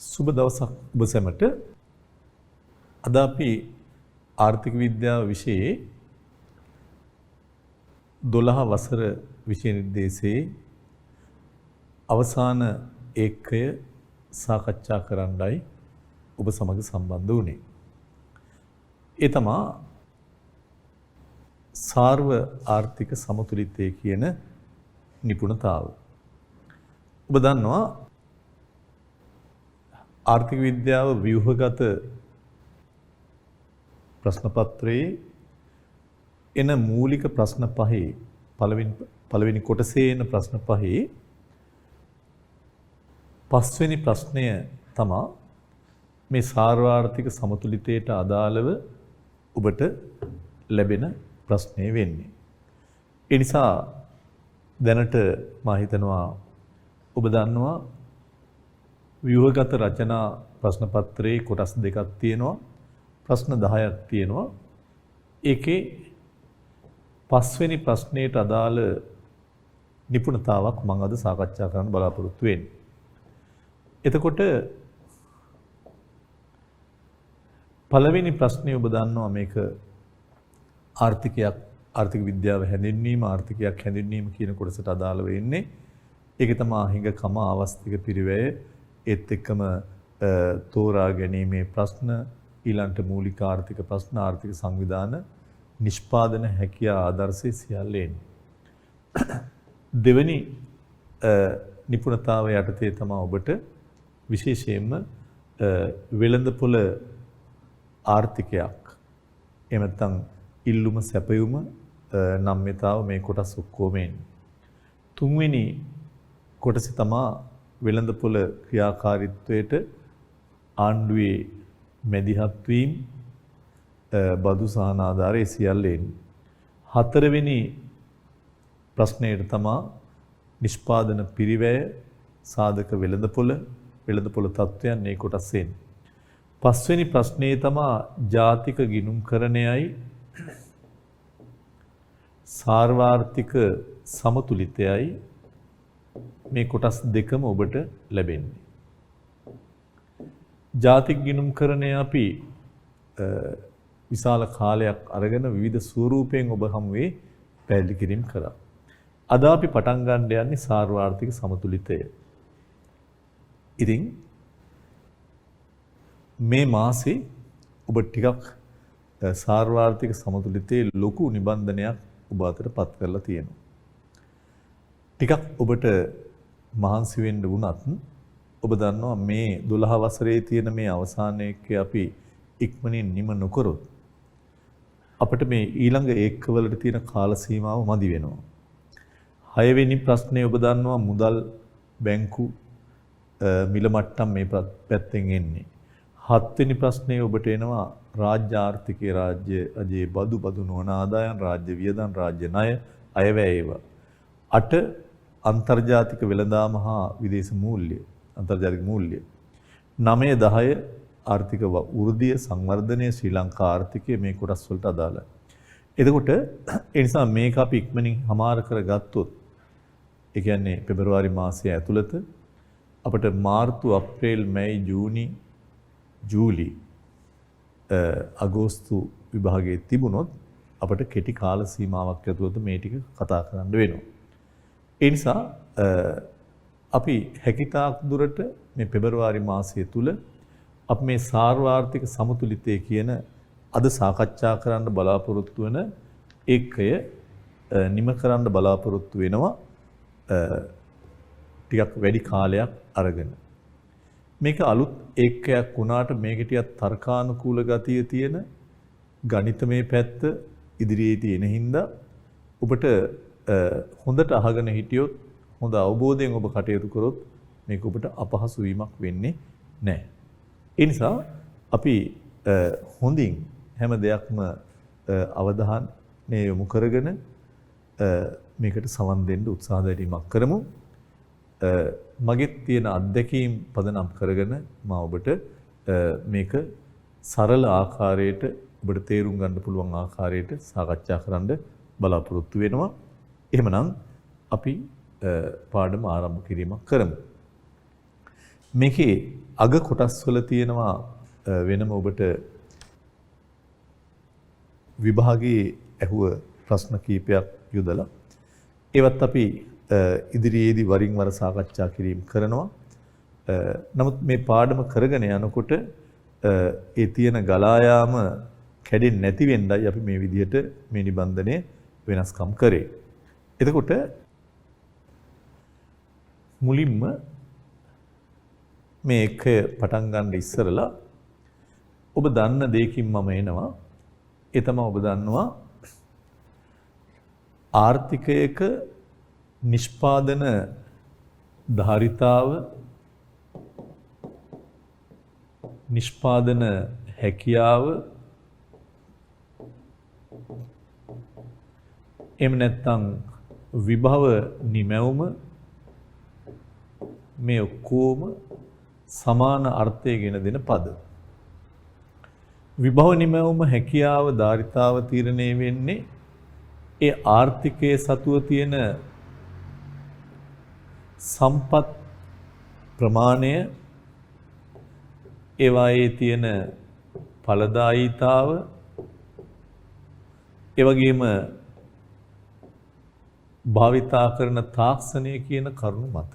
සුබ දවසක් ඔබ සැමට. අද අපි ආර්ථික විද්‍යාව විෂයේ 12 වසර විෂය නිර්දේශයේ අවසාන ඒකය සාකච්ඡා කරන්නයි ඔබ සමග සම්බන්ධ වුණේ. ඒ තමයි සාර්ව ආර්ථික සමතුලිතය කියන නිපුණතාව. ඔබ දන්නවා ආර්ථික විද්‍යාව ව්‍යුහගත ප්‍රශ්න පත්‍රයේ එන මූලික ප්‍රශ්න පහේ පළවෙනි කොටසේ එන ප්‍රශ්න පහේ පස්වෙනි ප්‍රශ්නය තමයි මේ සාර්වාර්ථික සමතුලිතයට අදාළව ඔබට ලැබෙන ප්‍රශ්නය වෙන්නේ. ඒ නිසා දැනට මා හිතනවා ඔබ දන්නවා ව්‍යුහගත රචනා ප්‍රශ්න පත්‍රයේ කොටස් දෙකක් තියෙනවා. ප්‍රශ්න 10ක් තියෙනවා. ඒකේ පස්වෙනි ප්‍රශ්නයට අදාළ නිපුණතාවක් මම අද සාකච්ඡා කරන්න බලාපොරොත්තු වෙන්නේ. එතකොට පළවෙනි ප්‍රශ්නේ ඔබ දන්නවා මේක ආර්ථික විද්‍යාව හැඳින්වීම ආර්ථිකයක් හැඳින්වීම කියන කොටසට අදාළ වෙන්නේ. ඒක තමයි හිඟකම අවස්තික පිරිවැය ඒත් එක්කම තෝරා ගැනීමේ ප්‍රශ්න ඊළඟට මූලික ආර්ථික ප්‍රශ්න ආර්ථික සංවිධාන නිෂ්පාදන හැකියා ආදර්ශය සියල්ල එන්නේ. දෙවෙනි නිපුණතාව යටතේ තමයි ඔබට විශේෂයෙන්ම වෙළඳපොළ ආර්ථිකයක් එහෙම නැත්නම් ඉල්ලුම සැපයුම නම්‍යතාව මේ කොටස් ඔක්කොම එන්නේ. තුන්වෙනි කොටසේ තමයි වෙළඳපොළ ක්‍රියාකාරීත්වයට ආණ්ඩුවේ මැදිහත් වීම බදු සහන ආධාරයේ සියල්ල එන්නේ. හතරවෙනි ප්‍රශ්නයට තමයි නිෂ්පාදන පිරිවැය සාධක වෙළඳපොළ තත්ත්වයන් මේ කොටස් එන්නේ. පස්වෙනි ප්‍රශ්නේ තමයි ජාතික ගිණුම්කරණයයි සාර්වාර්ථික සමතුලිතයයි මේ කොටස් දෙකම ඔබට ලැබෙන්නේ. ජාතික ගිණුම්කරණය අපි විශාල කාලයක් අරගෙන විවිධ ස්වරූපයෙන් ඔබ හමුවේ පැහැදිලි කිරීම කරා. අද අපි පටන් ගන්න යන්නේ සාර්වාර්ථික සමතුලිතය. ඉතින් මේ මාසේ ඔබ ටිකක් සාර්වාර්ථික සමතුලිතයේ ලොකු නිබන්ධනයක් ඔබ අතට පත් කරලා තියෙනවා. ටිකක් ඔබට මහන්සි වෙන්න වුණත් ඔබ දන්නවා මේ 12 වසරේ තියෙන මේ අවසානයේ අපි ඉක්මනින් නිම නොකරොත් අපිට මේ ඊළඟ ඒකවලට තියෙන කාල සීමාව මදි වෙනවා. 6 වෙනි ප්‍රශ්නේ ඔබ දන්නවා මුදල් බැංකු මිල මට්ටම් මේ පැත්තෙන් එන්නේ. 7 වෙනි ප්‍රශ්නේ ඔබට එනවා රාජ්‍ය ආර්ථිකයේ රාජ්‍ය බදු නොවන ආදායම් රාජ්‍ය වියදම් රාජ්‍ය ණය අයවැය ඒවා. 8 අන්තර්ජාතික වෙළඳාම හා විදේශ මූල්‍ය අන්තර්ජාතික මූල්‍ය 9 10 ආර්ථික වෘද්ධිය සංවර්ධනය ශ්‍රී ලංකා ආර්ථිකයේ මේ කොටස් වලට අදාළයි. එතකොට ඒ නිසා මේක අපි ඉක්මනින් හමාර කරගත්තොත් ඒ කියන්නේ පෙබරවාරි මාසයේ ඇතුළත අපිට මාර්තු අප්‍රේල් මැයි ජූනි ජූලි අගෝස්තු විභාගයේ තිබුණොත් අපිට කෙටි කාල සීමාවක් ඇතුළත මේ ටික කතා කරන්න වෙනවා. ඒ නිසා අපි හැකිතාක් දුරට මේ පෙබරවාරි මාසය තුල අපි මේ සාර්වාර්ථික සමතුලිතය කියන අද සාකච්ඡා කරන්න බලාපොරොත්තු වෙන ඒකය නිම කරන්න බලාපොරොත්තු වෙනවා ටිකක් වැඩි කාලයක් අරගෙන. මේක අලුත් ඒකයක් වුණාට මේක ටිකක් තර්කානුකූල ගතිය තියෙන ගණිතමය පැත්ත ඉදිරියේ තියෙන හින්දා ඔබට හොඳට අහගෙන හිටියොත් හොඳ අවබෝධයෙන් ඔබ කටයුතු කරොත් මේක ඔබට අපහසු වීමක් වෙන්නේ නැහැ. ඒ නිසා අපි හොඳින් හැම දෙයක්ම අවධානය යොමු කරගෙන මේකට සවන් දෙන්න උත්සාහ දැරීමක් කරමු. මගේ තියෙන අත්දැකීම් පදනම් කරගෙන මම ඔබට මේක සරල ආකාරයට ඔබට තේරුම් ගන්න පුළුවන් ආකාරයට සාකච්ඡා කරන්න බලාපොරොත්තු වෙනවා. එහෙමනම් අපි පාඩම ආරම්භ කිරීමක් කරමු. මේකේ අග කොටස් වල තියෙනවා වෙනම ඔබට විභාගයේ ඇහුව ප්‍රශ්න කීපයක් යොදලා ඒවත් අපි ඉදිරියේදී වරින් වර සාකච්ඡා කිරීම කරනවා. නමුත් මේ පාඩම කරගෙන යනකොට ඒ තියෙන ගලා යාම කැඩෙන්නේ නැති වෙන්නයි අපි මේ විදිහට මේ නිබන්ධනය වෙනස්කම් කරේ. එතකොට මුලින්ම මේ එක පටන් ගන්න ඉස්සරලා ඔබ දන්න දෙයකින් මම එනවා. ඒ තමයි ඔබ දන්නවා ආර්ථිකයක නිෂ්පාදන ධාරිතාව නිෂ්පාදන හැකියාව එහෙම නැත්නම් විභව නිමැවුම මේ ඔක්කොම සමාන අර්ථය ගෙන දෙන පද. විභව නිමැවුම හැකියාව ධාරිතාව තීරණය වෙන්නේ ඒ ආර්ථිකයේ සතුව තියෙන සම්පත් ප්‍රමාණය ඒවායේ තියෙන ඵලදායීතාව ඒ වගේම භාවිතා කරන තාක්ෂණය කියන කරුණු මත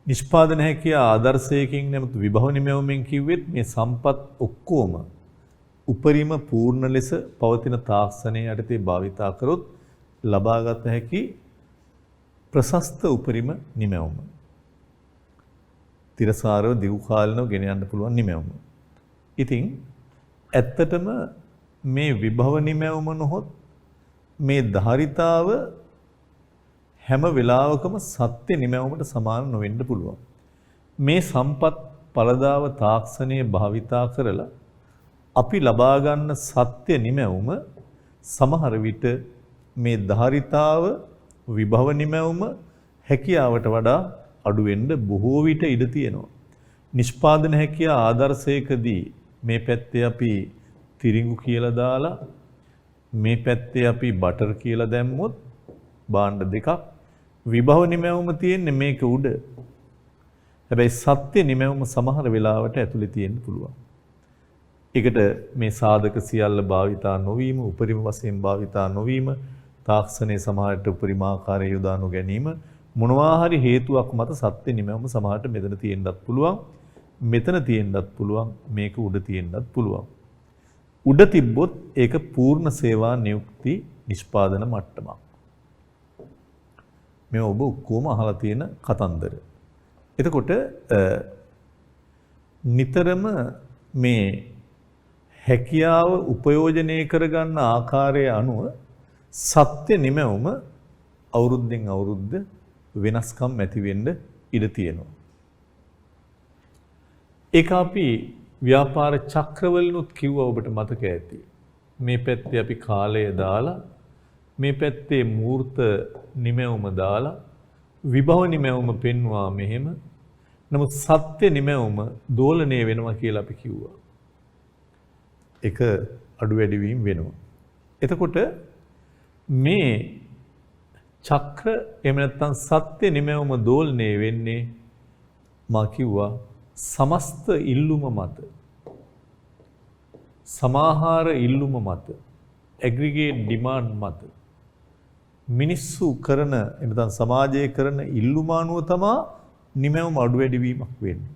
නිෂ්පාදන හැකියාව ආදර්ශයකින් නැමෙත විභව නිමැවුමෙන් කිව්වෙත් මේ සම්පත් ඔක්කොම උපරිම පූර්ණ ලෙස පවතින තාක්ෂණය යටතේ භාවිතා කරොත් ලබාගත හැකි ප්‍රශස්ත උපරිම නිමැවුම. තිරසාරව දිගු කාලිනව ගෙන යන්න පුළුවන් නිමැවුම. ඉතින් ඇත්තටම මේ විභව නිමැවුම නොහොත් මේ ධාරිතාව හැම වෙලාවකම සත්‍ය නිමැවුමට සමාන නොවෙන්න පුළුවන්. මේ සම්පත් පළදාව තාක්ෂණයේ භාවිතා කරලා අපි ලබා ගන්න සත්‍ය නිමැවුම සමහර විට මේ ධාරිතාව විභව නිමැවුම හැකියාවට වඩා අඩු වෙන්න බොහෝ විට ඉඩ තියෙනවා. නිෂ්පාදන හැකියාව ආදර්ශයකදී මේ පැත්තේ අපි තිරිඟු කියලා දාලා මේ පැත්තේ අපි බටර් කියලා දැම්මොත් භාණ්ඩ දෙකක් විභව නිමැවුම තියෙන්නේ මේක උඩ. හැබැයි සත්‍ය නිමැවුම සමහර වෙලාවට ඇතුලේ තියෙන්න පුළුවන්. ඒකට මේ සාධක සියල්ල භාවිතා නොවීම, උපරිම වශයෙන් භාවිතා නොවීම, තාක්ෂණයේ සමහරට උපරිමාකාරය යොදා නොගැනීම මොනවා හරි හේතුවක් මත සත්‍ය නිමැවුම සමහරට මෙතන තියෙන්නත් පුළුවන්, මෙතන තියෙන්නත් පුළුවන්, මේක උඩ තියෙන්නත් පුළුවන්. උඩ තිබ්බොත් ඒක පූර්ණ සේවා නියුක්ති නිෂ්පාදන මට්ටමක්. මේ ඔබ ඔක්කොම අහලා තියෙන කතන්දර. එතකොට නිතරම මේ හැකියාව උපයෝජනය කරගන්න ආකාරය අනුව සත්‍ය නිමැවුම අවුරුද්දෙන් අවුරුද්ද වෙනස්කම් ඇති වෙන්න ඉඩ තියෙනවා. ඒක අපි ව්‍යාපාර චක්‍රවලිනුත් කිව්වා ඔබට මතක ඇති. මේ පැත්තේ අපි කාලය දාලා මේ පැත්තේ මූර්ත නිමැවුම දාලා විභව නිමැවුම පෙන්වුවා මෙහෙම. නමුත් සත්‍ය නිමැවුම දෝලණය වෙනවා කියලා අපි කිව්වා. ඒක අඩු වැඩි වීම වෙනවා. එතකොට මේ චක්‍ර එහෙම නැත්නම් සත්‍ය නිමැවුම දෝලණය වෙන්නේ මා කිව්වා සමස්ත ඉල්ලුම මත. සමාහාර ඉල්ලුම මත. ඇග්‍රිගේට් ඩිමාන්ඩ් මත. මිනිස්සු කරන එනතන් සමාජයේ කරන ඉල්ලුම අනුව තමයි නිමැවුම අඩු වැඩි වීමක් වෙන්නේ.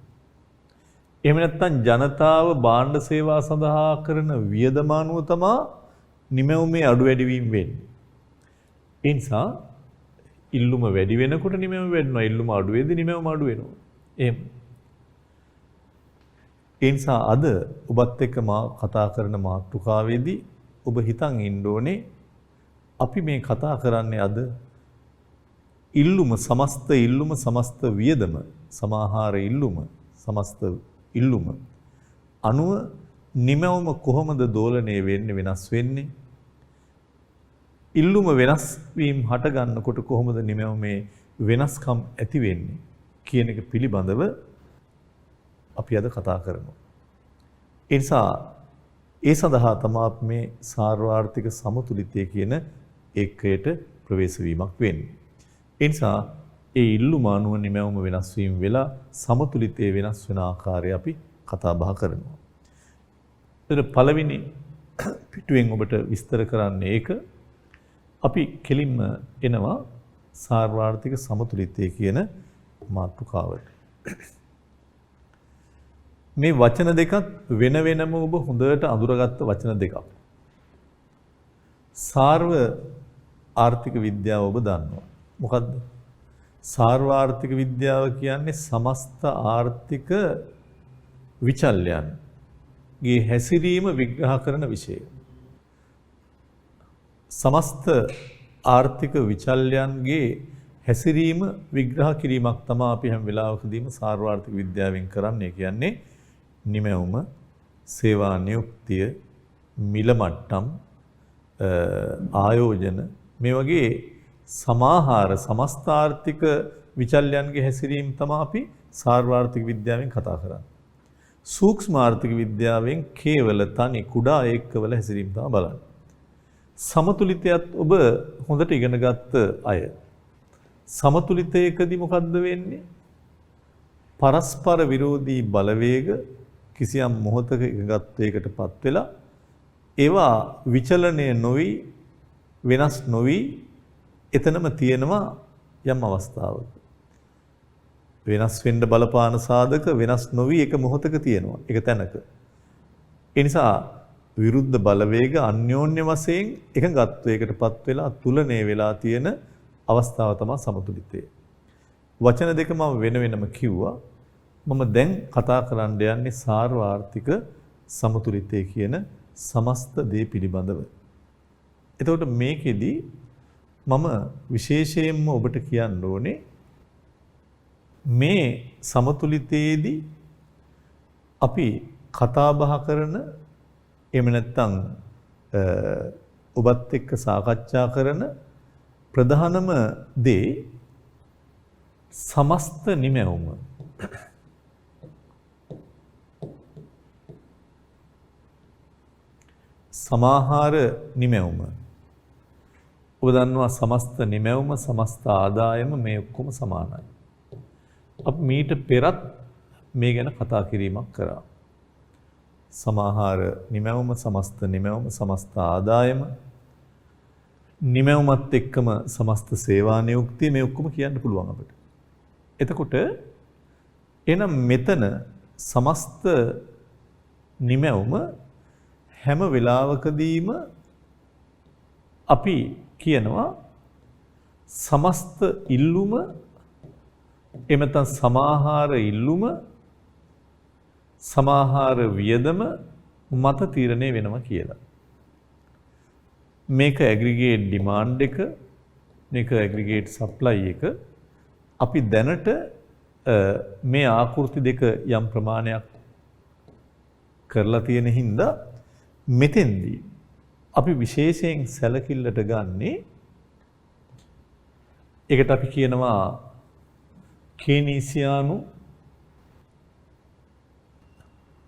එහෙම නැත්නම් ජනතාව භාණ්ඩ සේවා සඳහා කරන වියදම අනුව තමයි නිමැවුමේ අඩු වැඩි වීම වෙන්නේ. ඒ නිසා ඉල්ලුම වැඩි වෙනකොට නිමැවුම වැඩිනවා. ඉල්ලුම අඩු වෙද්දී නිමැවුම අඩු වෙනවා. එහෙම. ඒ නිසා අද ඔබත් එක්ක මා කතා කරන මාතෘකාවේදී ඔබ හිතන් ඉන්න ඕනේ අපි මේ කතා කරන්නේ අද ඉල්ලුම සමස්ත ඉල්ලුම සමස්ත වියදම සමාහාර ඉල්ලුම සමස්ත ඉල්ලුම අනුව නිමැවුම කොහොමද දෝලණය වෙන්නේ වෙනස් වෙන්නේ ඉල්ලුම වෙනස් වීම හට ගන්නකොට කොහොමද නිමැවුමේ වෙනස්කම් ඇති වෙන්නේ කියන එක පිළිබඳව අපි අද කතා කරනවා. ඒ නිසා ඒ සඳහා තමයි මේ සාර්වාර්ථික සමතුලිතය කියන ඒකයට ප්‍රවේශ වීමක් වෙන්නේ. ඒ නිසා ඒ ඉල්ලුම අනුව නිමැවුම වෙනස් වීම වෙලා සමතුලිතයේ වෙනස් වෙන ආකාරය අපි කතා බහ කරනවා. ඒතර පළවෙනි පිටුවෙන් ඔබට විස්තර කරන්නේ ඒක. අපි කෙලින්ම එනවා සාර්වාර්ථික සමතුලිතය කියන මාතෘකාවට. මේ වචන දෙකත් වෙන වෙනම ඔබ හොඳට අඳුරගත්ත වචන දෙකක්. සාර්ව ආර්ථික විද්‍යාව ඔබ දන්නවා. මොකද්ද? සාර්වාර්ථික විද්‍යාව කියන්නේ සමස්ත ආර්ථික විචල්යන්ගේ හැසිරීම විග්‍රහ කරන විෂය. සමස්ත ආර්ථික විචල්යන්ගේ හැසිරීම විග්‍රහ කිරීමක් තමයි අපි හැම වෙලාවකදීම සාර්වාර්ථික විද්‍යාවෙන් කරන්නේ. කියන්නේ නිමැවුම, සේවා නියුක්තිය, මිල මට්ටම්, ආයෝජන මේ වගේ සමාහාර සමස්ත ආර්ථික විචල්යන්ගේ හැසිරීම තමයි අපි සාර්වාර්ථික විද්‍යාවෙන් කතා කරන්නේ. සූක්ෂම ආර්ථික විද්‍යාවෙන් කේවල තනි කුඩා ඒකකවල හැසිරීම තමයි බලන්නේ. සමතුලිතයත් ඔබ හොඳට ඉගෙන ගත්ත අය. සමතුලිතයකදී මොකද්ද වෙන්නේ? පරස්පර විරෝධී බලවේග කිසියම් මොහොතක එකගත්වයකටපත් වෙලා ඒවා විචලනය නොවි වෙනස් නොවි එතනම තියෙනවා යම් අවස්ථාවක. වෙනස් වෙන්න බලපාන සාධක වෙනස් නොවි එක මොහොතක තියෙනවා. එක තැනක. ඒ නිසා විරුද්ධ බලවේග අන්‍යෝන්‍ය වශයෙන් එකගත්වයකටපත් වෙලා තුලණය වෙලා තියෙන අවස්ථාව තමයි සමතුලිතය. වචන දෙක මම වෙන වෙනම කිව්වා. මම දැන් කතා කරන්න යන්නේ සාර්වාර්ථික සමතුලිතය කියන සමස්ත දේ පිළිබඳව. එතකොට මේකෙදි මම විශේෂයෙන්ම ඔබට කියන්න ඕනේ මේ සමතුලිතයේදී අපි කතා බහ කරන එහෙම නැත්නම් ඔබත් එක්ක සාකච්ඡා කරන ප්‍රධානම දේ සමස්ත නිමැවුම. සමාහාර නිමැවුම. ඔබ දන්නවා සමස්ත නිමැවුම සමස්ත ආදායම මේ ඔක්කොම සමානයි. අපි මීට පෙරත් මේ ගැන කතා කිරීමක් කරා. සමාහාර නිමැවුම සමස්ත නිමැවුම සමස්ත ආදායම නිමැවුමත් එක්කම සමස්ත සේවා නියුක්තිය මේ ඔක්කොම කියන්න පුළුවන් අපිට. එතකොට එනම් මෙතන සමස්ත නිමැවුම හැම වෙලාවකදීම අපි කියනවා සමස්ත ඉල්ලුම එමෙතන සමාහාර ඉල්ලුම සමාහාර වියදම මත තීරණය වෙනවා කියලා. මේක ඇග්‍රිගේට් ඩිමාන්ඩ් එක, මේක ඇග්‍රිගේට් සප්ලයි එක. අපි දැනට මේ ආකෘති දෙක යම් ප්‍රමාණයක් කරලා තියෙන හින්දා මෙතෙන්දී අපි විශේෂයෙන් සැලකිල්ලට ගන්නේ ඒකට අපි කියනවා කේනීසියානු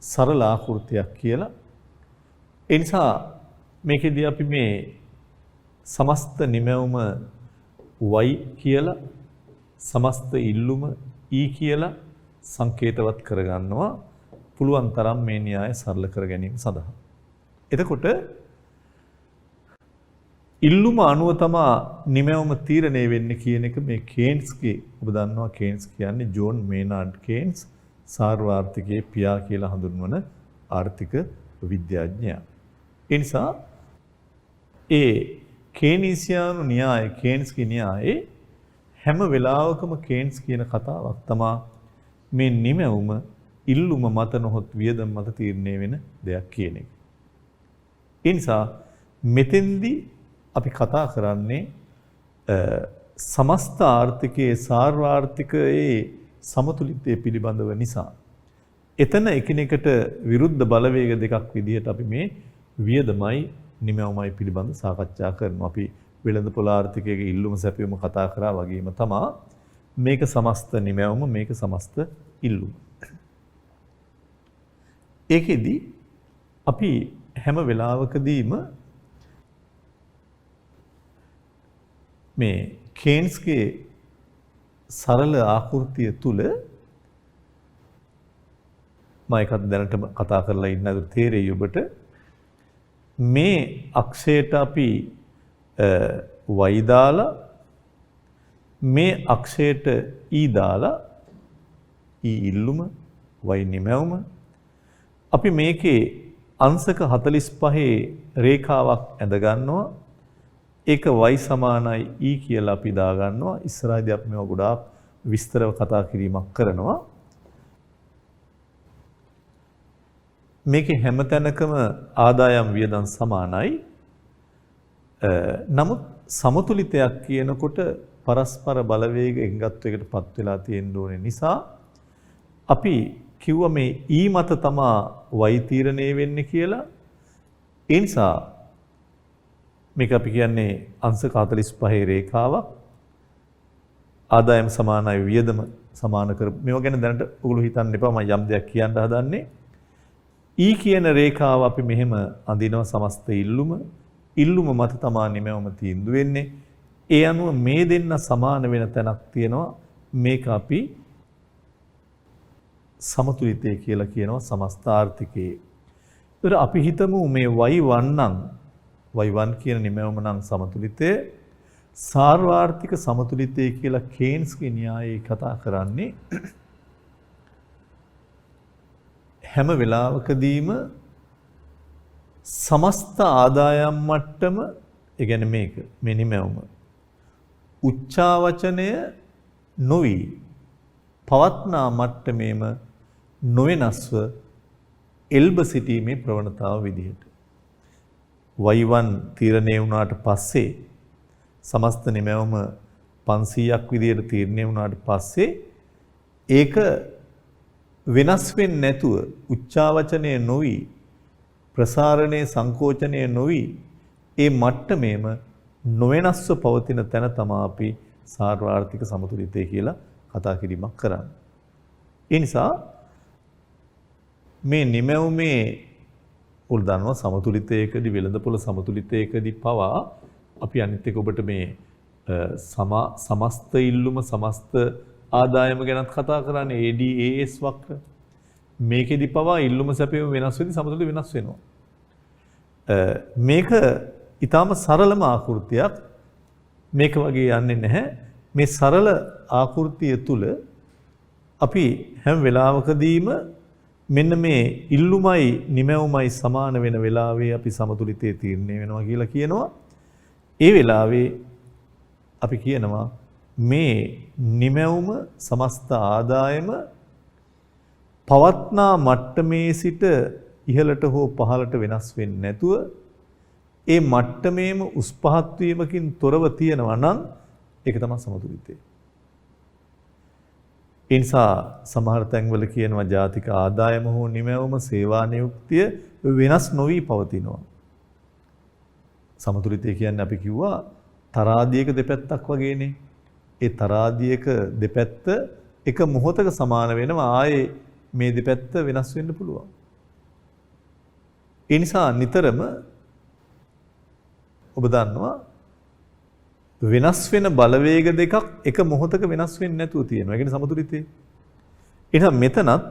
සරල ආකෘතියක් කියලා. ඒ නිසා මේකෙදී අපි මේ සමස්ත නිමැවුම y කියලා සමස්ත ඉල්ලුම e කියලා සංකේතවත් කරගන්නවා පුළුවන් තරම් මේ න්‍යාය සරල කර ගැනීම සඳහා. එතකොට ඉල්ලුම අනුව තමයි නිමැවුම තීරණය වෙන්නේ කියන එක මේ කේන්ස්ගේ ඔබ දන්නවා කේන්ස් කියන්නේ ජෝන් මේනාඩ් කේන්ස් සාර්වාර්ථිකයේ පියා කියලා හඳුන්වන ආර්ථික විද්‍යාඥයා. ඒ නිසා ඒ කේනීසියානු න්‍යාය කේන්ස්ගේ න්‍යායේ හැම වෙලාවකම කේන්ස් කියන කතාවක් තමයි මේ නිමැවුම ඉල්ලුම මත නොහොත් වියදම් මත තීරණය වෙන දෙයක් කියන එක. ඒ නිසා මෙතෙන්දී අපි කතා කරන්නේ සමස්ත ආර්ථිකයේ සාර්වාර්ථිකයේ සමතුලිතය පිළිබඳව නිසා එතන එකිනෙකට විරුද්ධ බලවේග දෙකක් විදිහට අපි මේ වියදමයි නිමැවුමයි පිළිබඳ සාකච්ඡා කරනවා. අපි වෙළඳපොළ ආර්ථිකයේ ඉල්ලුම සැපයුම කතා කරා වගේම තමයි මේක සමස්ත නිමැවුම මේක සමස්ත ඉල්ලුම. ඒකෙදි අපි හැම වෙලාවකදීම මේ කේන්ස්ගේ සරල ආකෘතිය තුල මම එකක් දැනට කතා කරලා ඉන්න අද තේරෙයි ඔබට මේ අක්ෂයට අපි y දාලා මේ අක්ෂයට e දාලා e ඉල්ලුම y නිමැවුම අපි මේකේ අංශක 45 රේඛාවක් ඇඳ ගන්නවා ඒක y සමානයි e කියලා අපි දා ගන්නවා ඉස්සරහදී අපි මේවා ගොඩාක් විස්තරව කතා කිරීමක් කරනවා මේකේ හැම තැනකම ආදායම් වියදම් සමානයි. නමුත් සමතුලිතයක් කියනකොට පරස්පර බලවේග එකගත්වයකටපත් වෙලා තියෙන්න ඕනේ නිසා අපි කිව්වා මේ E මත තමා y තීරණය වෙන්නේ කියලා. ඒ නිසා මේක අපි කියන්නේ අංශක 45 රේඛාවක්. ආදායම් සමානයි වියදම සමාන කර මේවා ගැන දැනට ඔයගොල්ලෝ හිතන්න එපා මම යම් දෙයක් කියන්න හදන්නේ. E කියන රේඛාව අපි මෙහෙම අඳිනවා සමස්ත ඉල්ලුම මත තමා නිමැවුම තීන්දුව වෙන්නේ. ඒ අනුව මේ දෙන්න සමාන වෙන තැනක් තියෙනවා. මේක අපි සමතුලිතය කියලා කියනවා සමස්ත ආර්ථිකයේ. ඒතර අපි හිතමු මේ y1 නම් y1 කියන නිමැවුම නම් සමතුලිතය. සාර්වාර්ථික සමතුලිතය කියලා කේන්ස්ගේ න්‍යායය කතා කරන්නේ හැම වෙලාවකදීම සමස්ත ආදායම් මට්ටම ඒ කියන්නේ මේක මේ නිමැවුම උච්චාවචනය නොවි පවත්නා මට්ටමේම නොවෙනස්ව එල්බ සිටීමේ ප්‍රවණතාව විදිහට y1 තීරණය වුණාට පස්සේ සමස්ත නිමැවුම 500ක් විදිහට තීරණය වුණාට පස්සේ ඒක වෙනස් වෙන්නේ නැතුව උච්චාවචනය නොවි ප්‍රසාරණයේ සංකෝචනය නොවි ඒ මට්ටමේම නොවෙනස්ව පවතින තැන තමයි අපි සාර්වාර්ථික සමතුලිතය කියලා කතා කිරීමක් කරන්නේ. ඒ නිසා මේ නිමැවුමේ උල්දන්ව සමතුලිතයකදී වෙළඳපොළ සමතුලිතයකදී පවා අපි අනිත් එක ඔබට මේ සමස්ත ඉල්ලුම සමස්ත ආදායම ගැනත් කතා කරන්නේ ADAS වක්‍ර. මේකෙදි පවා ඉල්ලුම සැපයීම වෙනස් වෙද්දී සමතුලිතය වෙනස් වෙනවා. මේක ඊටාම සරලම ආකෘතියක්. මේක වගේ යන්නේ නැහැ. මේ සරල ආකෘතිය තුල අපි හැම වෙලාවකදීම මෙන්න මේ ඉල්ලුමයි නිමැවුමයි සමාන වෙන වෙලාවේ අපි සමතුලිතයේ තීරණය වෙනවා කියලා කියනවා. ඒ වෙලාවේ අපි කියනවා මේ නිමැවුම සමස්ත ආදායම පවත්නා මට්ටමේ සිට ඉහළට හෝ පහළට වෙනස් වෙන්නේ නැතුව ඒ මට්ටමේම උස් පහත් වීමකින් තොරව තියෙනවා නම් ඒක තමයි සමතුලිතය. ඒ නිසා සමහර තැන්වල කියනවා ජාතික ආදායම හෝ නිමැවුම සේවා නියුක්තිය වෙනස් නොවි පවතිනවා. සමතුලිතය කියන්නේ අපි කිව්වා තරාදියක දෙපැත්තක් වගේනේ. ඒ තරාදියක දෙපැත්ත එක මොහොතක සමාන වෙනවා ආයේ මේ දෙපැත්ත වෙනස් වෙන්න පුළුවන්. ඒ නිසා නිතරම ඔබ දන්නවා වෙනස් වෙන බලවේග දෙකක් එක මොහොතක වෙනස් වෙන්නේ නැතුව තියෙනවා. ඒ කියන්නේ සමතුලිතය. එහෙනම් මෙතනත්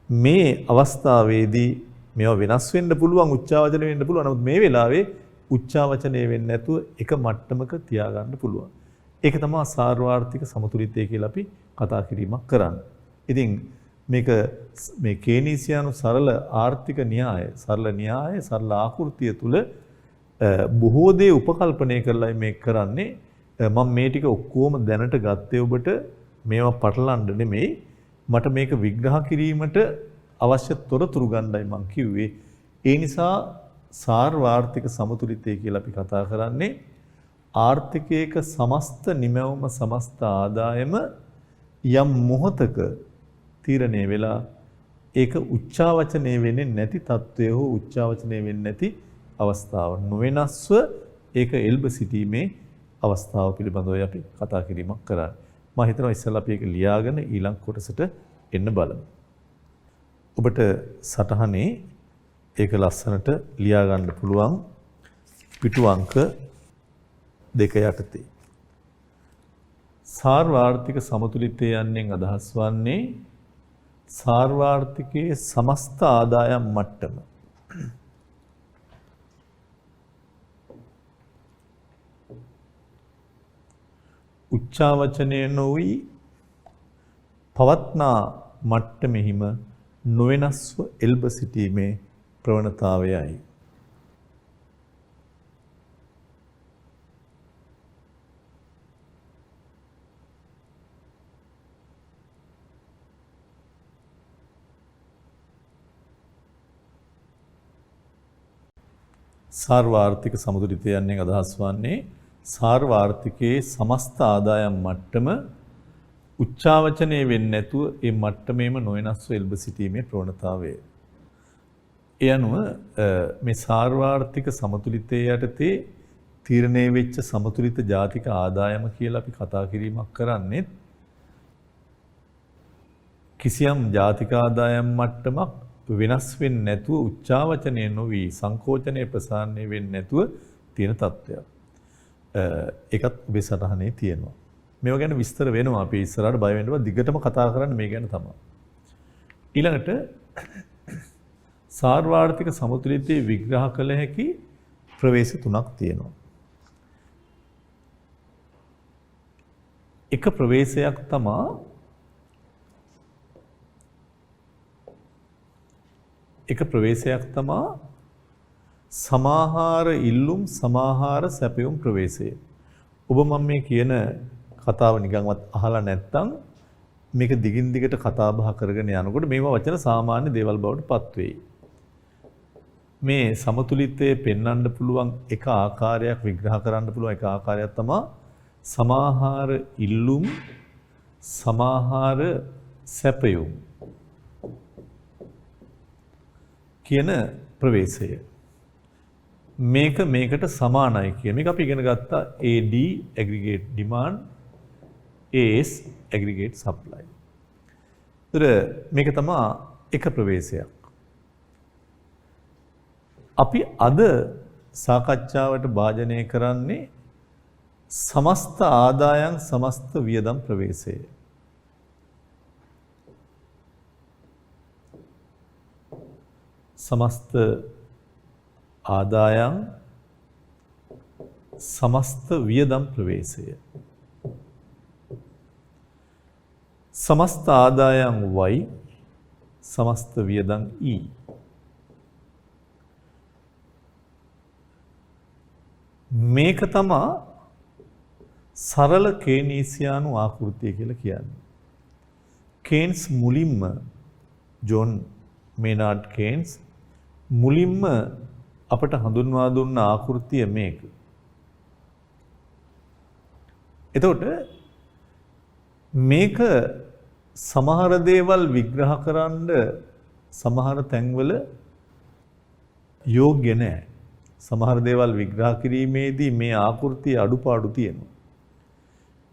මේ අවස්ථාවේදී මේවා වෙනස් වෙන්න පුළුවන් උච්චාවචන වෙන්න පුළුවන්. නමුත් මේ වෙලාවේ උච්චාවචනය වෙන්නේ නැතුව එක මට්ටමක තියාගන්න පුළුවන්. ඒක තමයි සාර්වාර්ථික සමතුලිතය කියලා අපි කතා කිරීමක් කරන්නේ. ඉතින් මේක මේ කේනීසියානු සරල ආර්ථික න්‍යාය, සරල ආකෘතිය තුල බොහෝ දේ උපකල්පනය කරලා මේක කරන්නේ. මම මේ ටික ඔක්කොම දැනට ගත්තේ ඔබට මේවා පටලන්න නෙමෙයි. මට මේක විග්‍රහ කිරීමට අවශ්‍ය තොරතුරු ගන්නයි මම කිව්වේ. ඒ නිසා සාර්වාර්ථික සමතුලිතය කියලා අපි කතා කරන්නේ ආර්ථිකයක සමස්ත නිමැවුම සමස්ත ආදායම යම් මොහතක තීරණය වෙලා ඒක උච්චාවචනය වෙන්නේ නැති තත්වය හෝ උච්චාවචනය වෙන්නේ නැති අවස්ථාව නොවෙනස්ව ඒක එල්බ සිටීමේ අවස්ථාව පිළිබඳව අපි කතා කිරීමක් කරන්නේ. මම හිතනවා ඉස්සෙල්ලා අපි ඒක ලියාගෙන ඊළඟ කොටසට එන්න බලමු. ඔබට සටහනේ ඒක ලස්සනට ලියා ගන්න පුළුවන් පිටු අංක 2 යටතේ. සාර්වාර්ථික සමතුලිතය යන්නෙන් අදහස් වන්නේ සාර්වාර්ථිකයේ සමස්ත ආදායම් මට්ටම. උච්චාවචනය නොවි පවත්නා මට්ටමෙහිම නොවෙනස්ව එල්බ සිටීමේ ප්‍රවණතාවයයි. සාර්වාර්ථික සමතුලිතය යන්නේ අදහස් වන්නේ සාර්වාර්ථිකයේ සමස්ත ආදායම් මට්ටම උච්චාවචනය වෙන්නේ නැතුව ඒ මට්ටමේම නොවෙනස්ව එල්බ සිටීමේ ප්‍රවණතාවය. ඒ අනුව මේ සාර්වාර්ථික සමතුලිතය යටතේ තීරණය වෙච්ච සමතුලිත ජාතික ආදායම කියලා අපි කතා කිරීමක් කරන්නේ කිසියම් ජාතික ආදායම් මට්ටමක් වෙනස් වෙන්නේ නැතුව උච්චාවචනය නොවි සංකෝචනය ප්‍රසාරණය වෙන්නේ නැතුව තියෙන තත්ත්වයක්. ඒකත් ඔබේ සටහනේ තියෙනවා. මේවා ගැන විස්තර වෙනවා. අපි ඉස්සරහට බය වෙන්න බෑ. දිගටම කතා කරන්නේ මේ ගැන තමයි. ඊළඟට සාර්වාර්ථික සමතුලිතය විග්‍රහ කළ හැකි ප්‍රවේශ තුනක් තියෙනවා. එක ප්‍රවේශයක් තමයි සමාහාර ඉල්ලුම් සමාහාර සැපයුම් ප්‍රවේශය. ඔබ මම මේ කියන කතාව නිකන්වත් අහලා නැත්නම් මේක දිගින් දිගට කතා බහ කරගෙන යනකොට මේවා වචන සාමාන්‍ය දේවල් බවට පත් වෙයි. මේ සමතුලිතයේ පෙන්වන්න පුළුවන් එක ආකාරයක් විග්‍රහ කරන්න පුළුවන් එක ආකාරයක් තමයි සමාහාර ඉල්ලුම් සමාහාර සැපයුම් කියන ප්‍රවේශය. මේකට සමානයි කියන මේක අපි ඉගෙන ගත්තා AD aggregate demand AS aggregate supply. ඒතර මේක තමයි එක ප්‍රවේශයක්. අපි අද සාකච්ඡාවට භාජනය කරන්නේ සමස්ත ආදායම් සමස්ත වියදම් ප්‍රවේශය. සමස්ත ආදායම් සමස්ත වියදම් ප්‍රවේශය. සමස්ත ආදායම් Y සමස්ත වියදම් E. මේක තමයි සරල කේනීසියානු ආකෘතිය කියලා කියන්නේ. කේන්ස් මුලින්ම ජොන් මේනාඩ් කේන්ස් මුලින්ම අපට හඳුන්වා දුන්න ආකෘතිය මේක. එතකොට මේක සමහර දේවල් විග්‍රහ කරන්න සමහර තැන්වල යෝග්‍ය නැහැ. සමහර දේවල් විග්‍රහ කිරීමේදී මේ ආකෘතිය අඩුපාඩු තියෙනවා.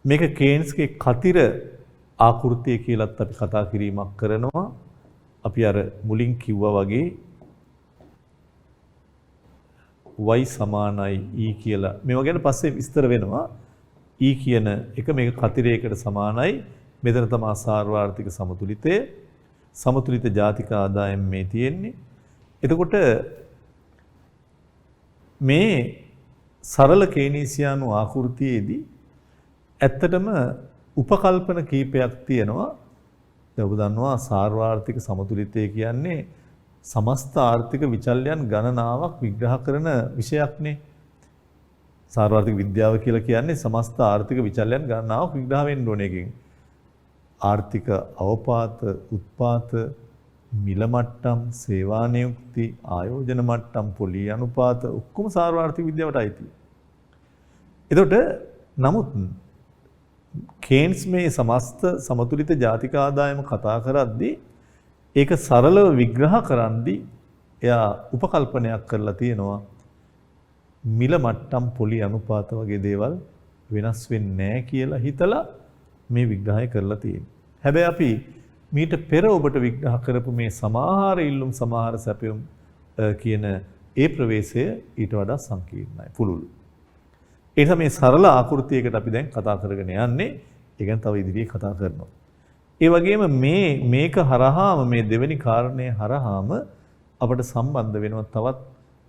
මේක කේන්ස්ගේ කතිර ආකෘතිය කියලාත් අපි කතා කිරීමක් කරනවා. අපි අර මුලින් කිව්වා වගේ y සමානයි e කියලා. මේවා ගැන පස්සේ විස්තර වෙනවා. e කියන එක මේක කතිරයකට සමානයි. මෙතන තමයි සාර්වාර්ථික සමතුලිතය. සමතුලිත ජාතික ආදායම මේ තියෙන්නේ. එතකොට මේ සරල කේනීසියානු ආකෘතියේදී ඇත්තටම උපකල්පන කීපයක් තියෙනවා. දැන් ඔබ දන්නවා සාර්වාර්ථික සමතුලිතය කියන්නේ සමස්ත ආර්ථික විචල්යන් ගණනාවක් විග්‍රහ කරන විෂයක්නේ. සාර්වාර්ථික විද්‍යාව කියලා කියන්නේ සමස්ත ආර්ථික විචල්යන් ගණනාවක් විග්‍රහ වෙන්න ඕන එකකින්. ආර්ථික අවපාත, උත්පාත, මිල මට්ටම්, සේවා නියුක්ති, ආයෝජන මට්ටම්, පොලී අනුපාත ඔක්කොම සාර්වාර්ථික විද්‍යාවට අයිතියි. එතකොට නමුත් කේන්ස් මේ සමස්ත සමතුලිත ජාතික ආදායම කතා කරද්දී ඒක සරලව විග්‍රහ කරද්දී එයා උපකල්පනයක් කරලා තියෙනවා මිල මට්ටම් පොලි අනුපාත වගේ දේවල් වෙනස් වෙන්නේ නැහැ කියලා හිතලා මේ විග්‍රහය කරලා තියෙනවා. හැබැයි අපි මීට පෙර ඔබට විග්‍රහ කරපු මේ සමාහාර ඉල්ලුම් සමාහාර සැපයුම් කියන ඒ ප්‍රවේශය ඊට වඩා සංකීර්ණයි පුළුල්. ඒ නිසා මේ සරල ආකෘතියකට අපි දැන් කතා කරගෙන යන්නේ ඒ කියන්නේ තව ඉදිරියේ කතා කරනවා. ඒ වගේම මේක හරහාම මේ දෙවෙනි කාරණය හරහාම අපට සම්බන්ධ වෙනවා තවත්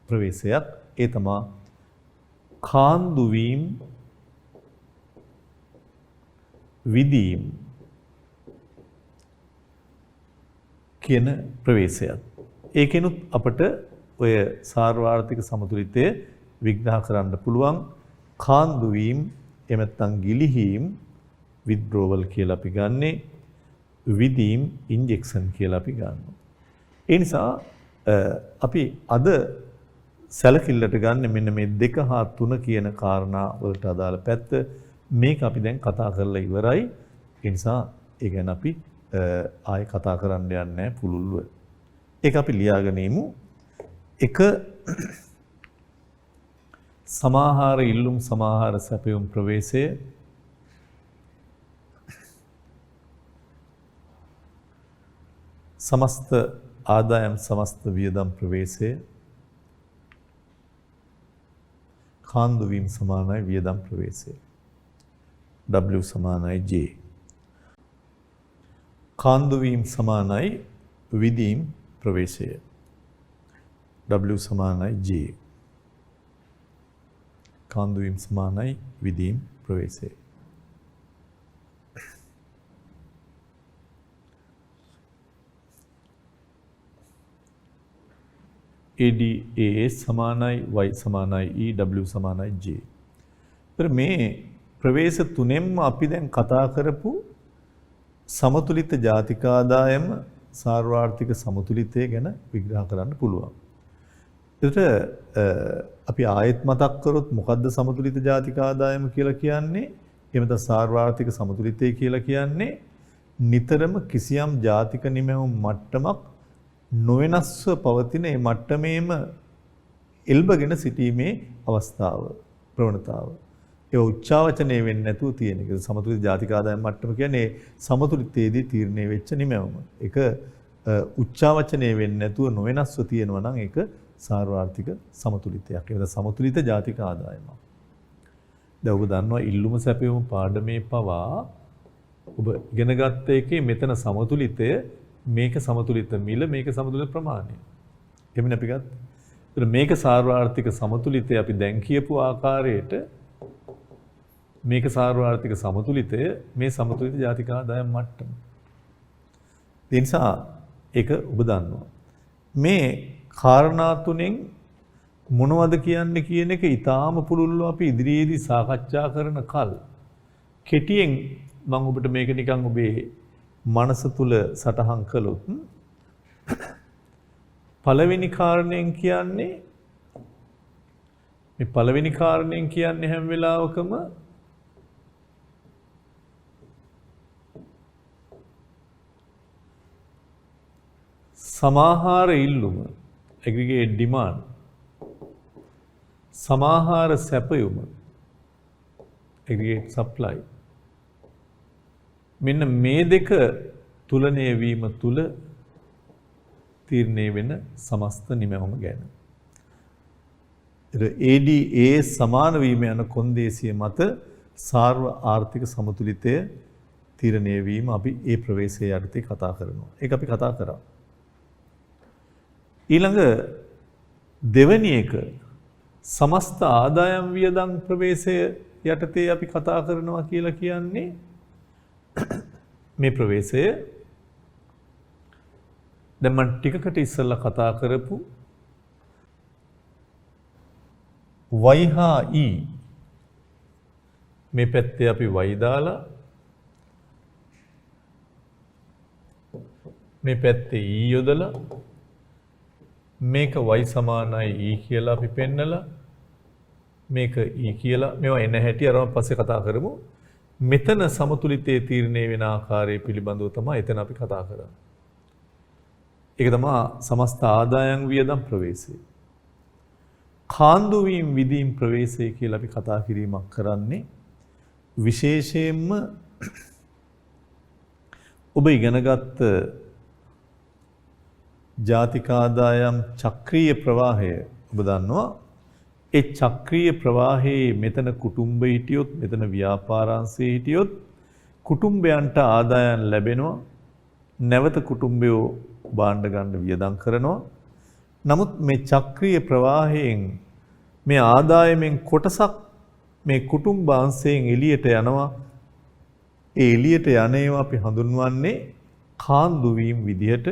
ප්‍රවේශයක්. ඒ තමයි කාන්දු වීම විදීම් කියන ප්‍රවේශයක්. ඒකෙනුත් අපට ඔය සාර්වාර්ථික සමතුලිතය විග්‍රහ කරන්න පුළුවන්. කාන්දු වීම එහෙම නැත්නම් ගිලිහීම් withdrawal කියලා අපි ගන්නෙ. විදීම් ඉන්ජෙක්ෂන් කියලා අපි ගන්නවා. ඒ නිසා අපි අද සැලකිල්ලට ගන්න මෙන්න මේ 2 හා 3 කියන කාරණා වලට අදාළ පැත්ත මේක අපි දැන් කතා කරලා ඉවරයි. ඒ නිසා ඒ ගැන අපි ආයෙ කතා කරන්න යන්නේ නැහැ පුළුල්ව. ඒක අපි ලියාගෙන ඉමු. එක සමාහාර ඉල්ලුම් සමාහාර සැපයුම් ප්‍රවේශය समस्त आदायम समस्त वियदम प्रवेशे खांदुवीम समानाय वियदम प्रवेशे W समानाय J खांदुवीम समानाय विदीम प्रवेशे W समानाय J खांदुवीम समानाय विदीम प्रवेशे ADAS समानाय Y समानाय E W समानाय J. पर මේ ප්‍රවේශ තුනෙන්ම අපි දැන් කතා කරපු සමතුලිත ජාතික ආදායම සාර්වාර්ථික සමතුලිතය ගැන විග්‍රහ කරන්න පුළුවන්. ඒකට අපි ආයෙත් මතක් කරොත් මොකද්ද සමතුලිත ජාතික ආදායම කියලා කියන්නේ? එහෙම නැත්නම් සාර්වාර්ථික සමතුලිතය කියලා කියන්නේ නිතරම කිසියම් ජාතික නිමැවුම් මට්ටමක් නොවෙනස්ව පවතින මේ මට්ටමේම එල්බගෙන සිටීමේ අවස්ථාව ප්‍රවණතාව. ඒ උච්චාවචනය වෙන්නේ නැතුව තියෙන එක. සමතුලිත ජාතික ආදායම් මට්ටම කියන්නේ සමතුලිතයේදී තීරණය වෙච්ච නිමැවුම. ඒක උච්චාවචනය වෙන්නේ නැතුව නොවෙනස්ව තියෙනවා නම් ඒක සාර්වාර්ථික සමතුලිතයක්. ඒක සමතුලිත ජාතික ආදායමක්. දැන් ඔබ දන්නවා ඉල්ලුම සැපයුම පාඩමේ පවා ඔබ ඉගෙන ගත්ත එකේ මෙතන සමතුලිතය මේක සමතුලිත මිල මේක සමතුලිත ප්‍රමාණය. එමුනේ අපි ගත්තා. ඒතර මේක සාර්වාර්ථික සමතුලිතය අපි දැන් කියපු ආකාරයට මේක සාර්වාර්ථික සමතුලිතය මේ සමතුලිත ජාතික ආදායම් මට්ටම. ඒ නිසා ඒක ඔබ දන්නවා. මේ කාරණා තුනෙන් මොනවද කියන්නේ කියන එක ඊටාම පුළුල්ව අපි ඉදිරියේදී සාකච්ඡා කරන කල් කෙටියෙන් මම ඔබට මේක නිකන් ඔබේ මනස තුල සටහන් කළොත් පළවෙනි කාරණයෙන් කියන්නේ මේ පළවෙනි කාරණයෙන් කියන්නේ හැම වෙලාවකම සමාහාර ඉල්ලුම aggregate demand සමාහාර සැපයුම aggregate supply මෙන්න මේ දෙක තුලණය වීම තුල තීරණය වෙන සමස්ත නිමැවුම ගැන. ADA සමාන වීම යන කොන්දේසිය මත සාර්ව ආර්ථික සමතුලිතය තීරණය වීම අපි ඒ ප්‍රවේශය යටතේ කතා කරනවා. ඒක අපි කතා කරා. ඊළඟ දෙවැනි එක සමස්ත ආදායම් වියදම් ප්‍රවේශය යටතේ අපි කතා කරනවා කියලා කියන්නේ මේ ප්‍රවේශය දැන් මම ටිකකට ඉස්සෙල්ලා කතා කරපු y හා e මේ පැත්තේ අපි y දාලා මේ පැත්තේ e යොදලා මේක y සමානයි e කියලා අපි පෙන්නලා මේක e කියලා මේවා එන හැටි අරම පස්සේ කතා කරමු. මෙතන සමතුලිතයේ තීරණය වෙන ආකාරය පිළිබඳව තමයි එතන අපි කතා කරන්නේ. ඒක තමයි සමස්ත ආදායම් වියදම් ප්‍රවේශය. කාන්දු වීම විදීම් ප්‍රවේශය කියලා අපි කතා කිරීමක් කරන්නේ විශේෂයෙන්ම ඔබ ඉගෙනගත්ත ජාතික ආදායම් චක්‍රීය ප්‍රවාහය ඔබ දන්නවා. ඒ චක්‍රීය ප්‍රවාහයේ මෙතන කුටුම්බ හිටියොත් මෙතන ව්‍යාපාරාංශය හිටියොත් කුටුම්බයන්ට ආදායම් ලැබෙනවා. නැවත කුටුම්බයෝ භාණ්ඩ ගන්න වියදම් කරනවා. නමුත් මේ චක්‍රීය ප්‍රවාහයෙන් මේ ආදායමෙන් කොටසක් මේ කුටුම්බ අංශයෙන් එළියට යනවා. ඒ එළියට යන ඒවා අපි හඳුන්වන්නේ කාන්දු වීම විදිහට.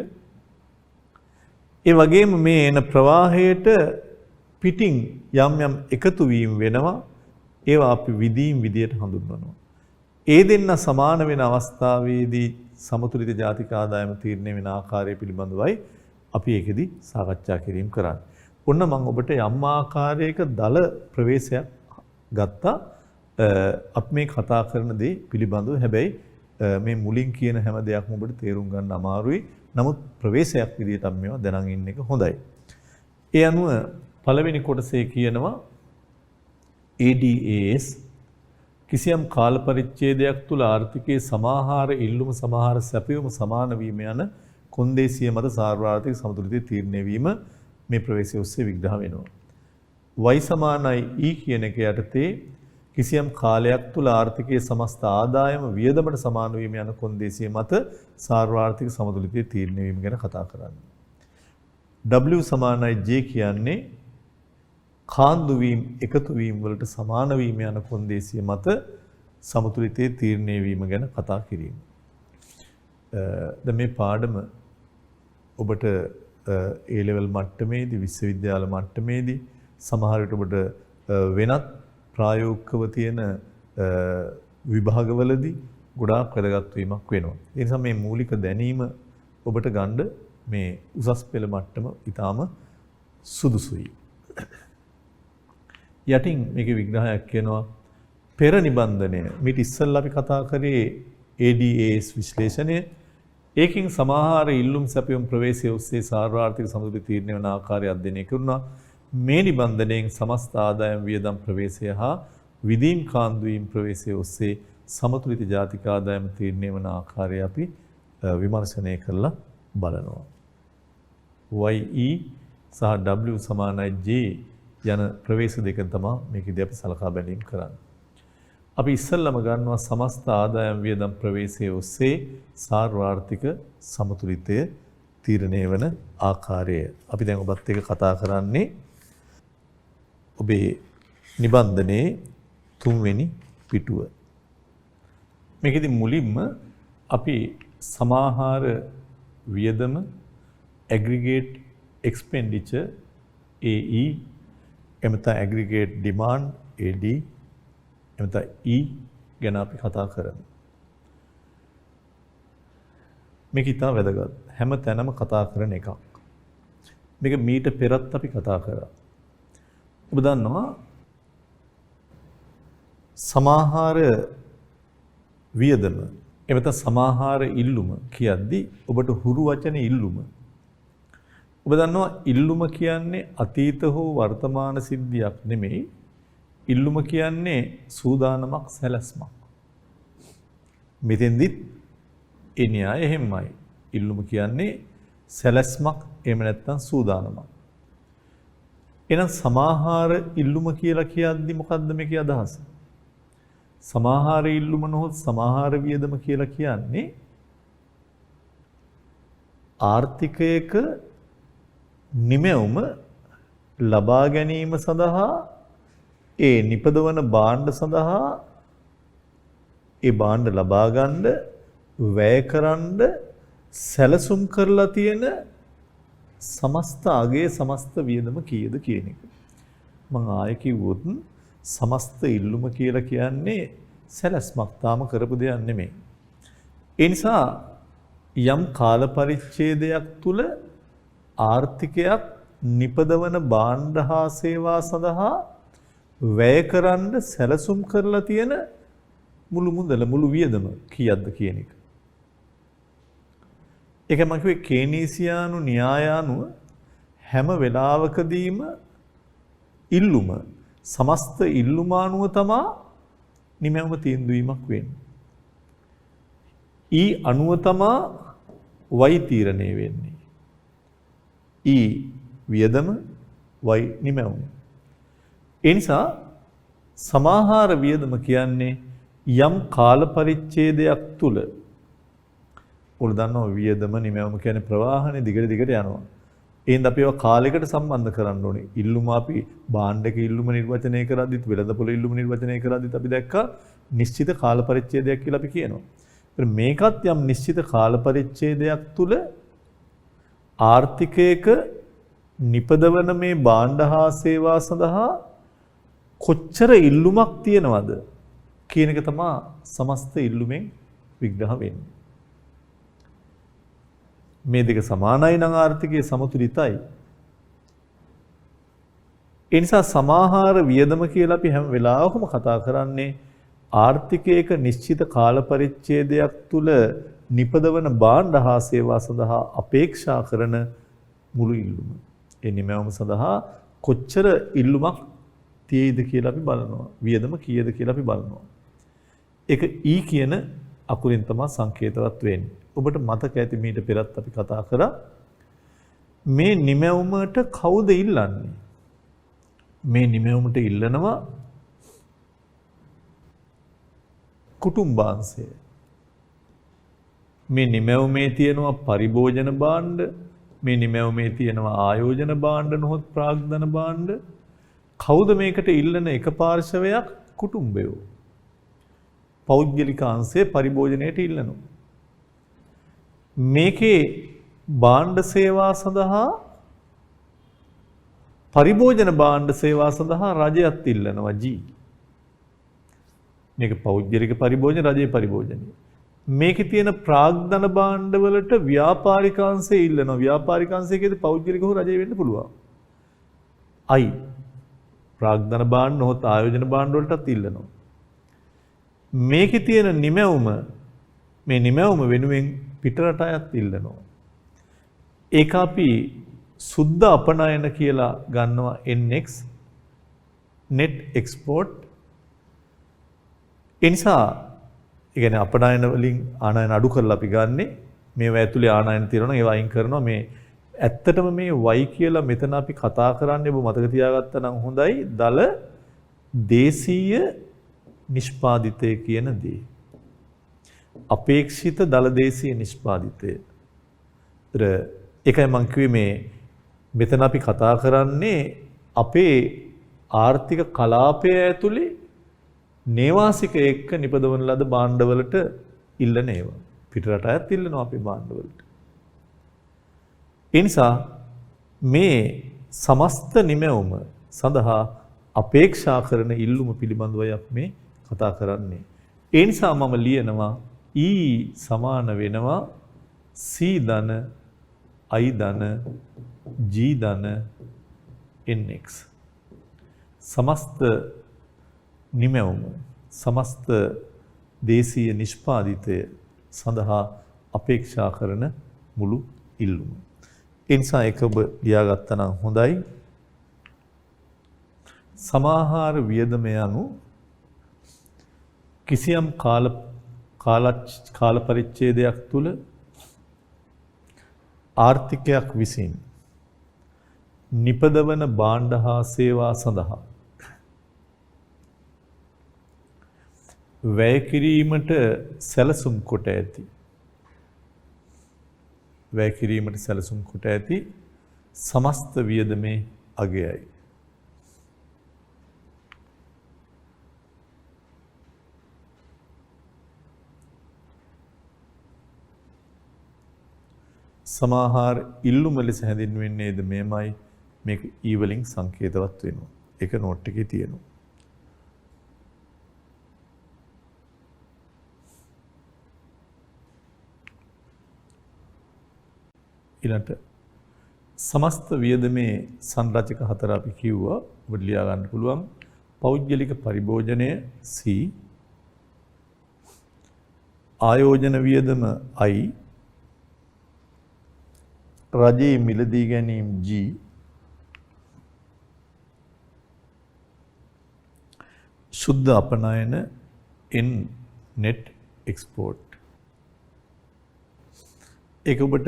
ඒ වගේම මේ එන ප්‍රවාහයට පිටින් යම් යම් එකතු වීම වෙනවා. ඒවා අපි විදීම් විදිහට හඳුන්වනවා. ඒ දෙන්න සමාන වෙන අවස්ථාවේදී සමතුලිත ජාතික ආදායම තීරණය වෙන ආකාරය පිළිබඳවයි අපි ඒකෙදි සාකච්ඡා කිරීම කරන්නේ. ඔන්න මම ඔබට යම් ආකාරයක දල ප්‍රවේශයක් ගත්තා. අපි මේ කතා කරන දේ පිළිබඳව හැබැයි මේ මුලින් කියන හැම දෙයක්ම ඔබට තේරුම් ගන්න අමාරුයි. නමුත් ප්‍රවේශයක් විදිහට අපි මේවා දැනන් ඉන්න එක හොඳයි. ඒ අනුව පළවෙනි කොටසේ කියනවා ADAS කිසියම් කාල පරිච්ඡේදයක් තුල ආර්ථිකයේ සමාහාර ඉල්ලුම සමාහාර සැපයුම සමාන වීම යන කොන්දේසිය මත සාර්වත්‍රික සමතුලිතය තීරණය වීම මේ ප්‍රවේශය ඔස්සේ විග්‍රහ වෙනවා. y සමානයි e කියන එක යටතේ කිසියම් කාලයක් තුල ආර්ථිකයේ සමස්ත ආදායම වියදමට සමාන වීම යන කොන්දේසිය මත සාර්වත්‍රික සමතුලිතය තීරණය වීම ගැන කතා කරන්නේ. w සමානයි j කියන්නේ කාන්දු වීම එකතු වීම වලට සමාන වීම යන කොන්දේසිය මත සමතුලිතයේ තීරණය වීම ගැන කතා කිරීම. දැන් මේ පාඩම ඔබට A level මට්ටමේදී විශ්වවිද්‍යාල මට්ටමේදී සමහර විට ඔබට වෙනත් ප්‍රායෝගිකව තියෙන විභාගවලදී ගොඩාක් වැදගත් වීමක් වෙනවා. ඒ නිසා මේ මූලික දැනීම ඔබට ගන්න මේ උසස් පෙළ මට්ටම ඊටාම සුදුසුයි. යටින් මේකේ විග්‍රහයක් කියනවා පෙර නිබන්ධනය. මේක ඉස්සෙල්ලා අපි කතා කරේ ADAS විශ්ලේෂණය. ඒකින් සමාහාර ඉල්ලුම් සැපයුම් ප්‍රවේශය ඔස්සේ සාර්වත්‍රික සමතුලිත තීරණය වන ආකාරය අධ්‍යයනය කරුණා. මේ නිබන්ධනයෙන් සමස්ත ආදායම් වියදම් ප්‍රවේශය හා විදීම් කාන්දු වීම ප්‍රවේශය ඔස්සේ සමතුලිත ජාතික ආදායම තීරණය වන ආකාරය අපි විමර්ශනය කරලා බලනවා. YE සහ W සමානයි J යන ප්‍රවේශ දෙක තමයි මේකදී අපි සලකා බැලීම කරන්නේ. අපි ඉස්සෙල්ලාම ගන්නවා සමස්ත ආදායම් වියදම් ප්‍රවේශයේ ඔස්සේ සාර්වත්‍රික සමතුලිතය තීරණය වන ආකාරය. අපි දැන් ඔබත් එක්ක කතා කරන්නේ ඔබේ නිබන්ධනයේ 3 වෙනි පිටුව. මේකෙදි මුලින්ම අපි සමාහාර වියදම aggregate expenditure AE එමෙත aggregate demand AD එමෙත E ගැන අපි කතා කරමු. මේක ඉතාම වැදගත්. හැම තැනම කතා කරන එකක්. මේක මීට පෙරත් අපි කතා කරා. ඔබ දන්නවා සමාහාර වියදම එමෙත සමාහාර ඉල්ලුම කියද්දී ඔබට හුරු වචන ඉල්ලුම. ඔබ දන්නවා ඉල්ලුම කියන්නේ අතීත හෝ වර්තමාන සිද්ධියක් නෙමෙයි. ඉල්ලුම කියන්නේ සූදානමක් සැලැස්මක්. මෙතෙන්දිත් ඒ න්‍යාය එහෙමයි. ඉල්ලුම කියන්නේ සැලැස්මක් එහෙම නැත්නම් සූදානමක්. එහෙනම් සමාහාර ඉල්ලුම කියලා කියද්දි මොකද්ද මේකේ අදහස? සමාහාර ඉල්ලුම නොහොත් සමාහාර වියදම කියලා කියන්නේ ආර්ථිකයක නිමැවුම ලබා ගැනීම සඳහා ඒ නිපදවන භාණ්ඩ සඳහා ඒ භාණ්ඩ ලබා ගන්න වැයකරන්න සැලසුම් කරලා තියෙන සමස්ත අගයේ සමස්ත වියදම කීයද කියන එක. මම ආයෙ කිව්වොත් සමස්ත ඉල්ලුම කියලා කියන්නේ සැලැස්මක් තාම කරපු දෙයක් නෙමෙයි. ඒ නිසා යම් කාල පරිච්ඡේදයක් තුල ආර්ථිකයක් නිපදවන භාණ්ඩ හා සේවා සඳහා වැයකරන්න සැලසුම් කරලා තියෙන මුළු මුදල මුළු වියදම කීයක්ද කියන එක. ඒක මම කිව්වේ කේනීසියානු න්‍යාය අනුව හැම වෙලාවකදීම ඉල්ලුම සමස්ත ඉල්ලුම අනුව තමා නිමැවුම තීන්දුව වීමක් වෙන්නේ. ඊ අනුව තමා වයි තීරණය වෙන්නේ. ඊ වියදම වයි නිමැවුම. ඒ නිසා සමාහාර වියදම කියන්නේ යම් කාල පරිච්ඡේදයක් තුල ඔයාලා දන්නවා වියදම නිමැවුම කියන්නේ ප්‍රවාහනේ දිගට දිගට යනවා. එහෙනම් අපි ඒවා කාලයකට සම්බන්ධ කරන්න ඕනේ. ඉල්ලුම අපි භාණ්ඩක ඉල්ලුම නිර්වචනය කරද්දිත් වෙළඳපොළ ඉල්ලුම නිර්වචනය කරද්දිත් අපි දැක්කා නිශ්චිත කාල පරිච්ඡේදයක් කියලා අපි කියනවා. මේකත් යම් නිශ්චිත කාල පරිච්ඡේදයක් තුල ආර්ථිකයක නිපදවන මේ භාණ්ඩ හා සේවා සඳහා කොච්චර ඉල්ලුමක් තියෙනවද කියන එක තමයි සමස්ත ඉල්ලුමෙන් විග්‍රහ වෙන්නේ. මේ දෙක සමානයි නම් ආර්ථිකයේ සමතුලිතයි. ඒ නිසා සමාහාර වියදම කියලා අපි හැම වෙලාවකම කතා කරන්නේ ආර්ථිකයක නිශ්චිත කාල පරිච්ඡේදයක් තුල නිපදවන භාණ්ඩ හා සේවා සඳහා අපේක්ෂා කරන මුළු ඉල්ලුම. ඒ නිමැවුම සඳහා කොච්චර ඉල්ලුමක් තියෙයිද කියලා අපි බලනවා. වියදම කීයද කියලා අපි බලනවා. ඒක E කියන අකුරින් තමයි සංකේතවත් වෙන්නේ. ඔබට මතක ඇති මීට පෙරත් අපි කතා කරා මේ නිමැවුමට කවුද ඉල්ලන්නේ? මේ නිමැවුමට ඉල්ලනවා කුටුම්බාංශය. මේ නිමැවුමේ තියෙනවා පරිභෝජන භාණ්ඩ, මේ නිමැවුමේ තියෙනවා ආයෝජන භාණ්ඩ නොහොත් ප්‍රාග්ධන භාණ්ඩ. කවුද මේකට ඉල්ලන එක පාර්ශවයක්? කුටුම්බයෝ. පෞද්ගලික අංශයේ පරිභෝජනයට ඉල්ලනවා. මේකේ භාණ්ඩ සේවා සඳහා පරිභෝජන භාණ්ඩ සේවා සඳහා රජයත් ඉල්ලනවා G. මේක පෞද්ගලික පරිභෝජන රජයේ පරිභෝජනය. මේකේ තියෙන ප්‍රාග්ධන භාණ්ඩ වලට ව්‍යාපාරික අංශය ඉල්ලනවා. ව්‍යාපාරික අංශය කියන්නේ පෞද්ගලික හෝ රජයේ වෙන්න පුළුවන්. I ප්‍රාග්ධන භාණ්ඩ නොහොත් ආයෝජන භාණ්ඩ වලටත් ඉල්ලනවා. මේකේ තියෙන නිමැවුම මේ නිමැවුම වෙනුවෙන් පිටරට අයත් ඉල්ලනවා. ඒක අපි සුද්ධ අපනයන කියලා ගන්නවා NX net export. ඒ නිසා ඒ කියන්නේ අපනයන වලින් ආනයන අඩු කරලා අපි ගන්නෙ මේවා ඇතුලේ ආනයන තියෙනවා ඒවා අයින් කරනවා. මේ ඇත්තටම මේ Y කියලා මෙතන අපි කතා කරන්නේ ඔබ මතක තියාගත්තා නම් හොඳයි. දල දේශීය නිෂ්පාදිතය කියන දේ. අපේක්ෂිත දල දේශීය නිෂ්පාදිතය. ඒකයි මම කිව්වේ මේ මෙතන අපි කතා කරන්නේ අපේ ආර්ථික කලාපය ඇතුලේ නේවාසික එක්ක නිපදවන ලද භාණ්ඩවලට ඉල්ලන ඒවා. පිටරට අයත් ඉල්ලනවා අපේ භාණ්ඩවලට. ඒ නිසා මේ සමස්ත නිමැවුම සඳහා අපේක්ෂා කරන ඉල්ලුම පිළිබඳවයි අපි මේ කතා කරන්නේ. ඒ නිසා මම ලියනවා E සමාන වෙනවා C ධන I ධන G ධන NX. සමස්ත නිමැවුම සමස්ත දේශීය නිෂ්පාදිතය සඳහා අපේක්ෂා කරන මුළු ඉල්ලුම. ඒ නිසා ඒක ඔබ ලියාගත්තා නම් හොඳයි. සමාහාර වියදම යනු කිසියම් කාල පරිච්ඡේදයක් තුල ආර්ථිකයක් විසින් නිපදවන භාණ්ඩ හා සේවා සඳහා වැය කිරීමට සැලසුම් කොට ඇති සමස්ත වියදමේ අගයයි. සමාහාර ඉල්ලුම ලෙස හැඳින්වෙන්නේද මෙයමයි. මේක E වලින් සංකේතවත් වෙනවා. ඒක නෝට් එකේ තියෙනවා. ඊළඟට සමස්ත වියදමේ සංරචක හතර අපි කිව්වා. ඔබට ලියා ගන්න පුළුවන්. පෞද්ගලික පරිභෝජනය C, ආයෝජන වියදම I, රජයේ මිලදී ගැනීම G, සුද්ධ අපනයන N net export. ඒක ඔබට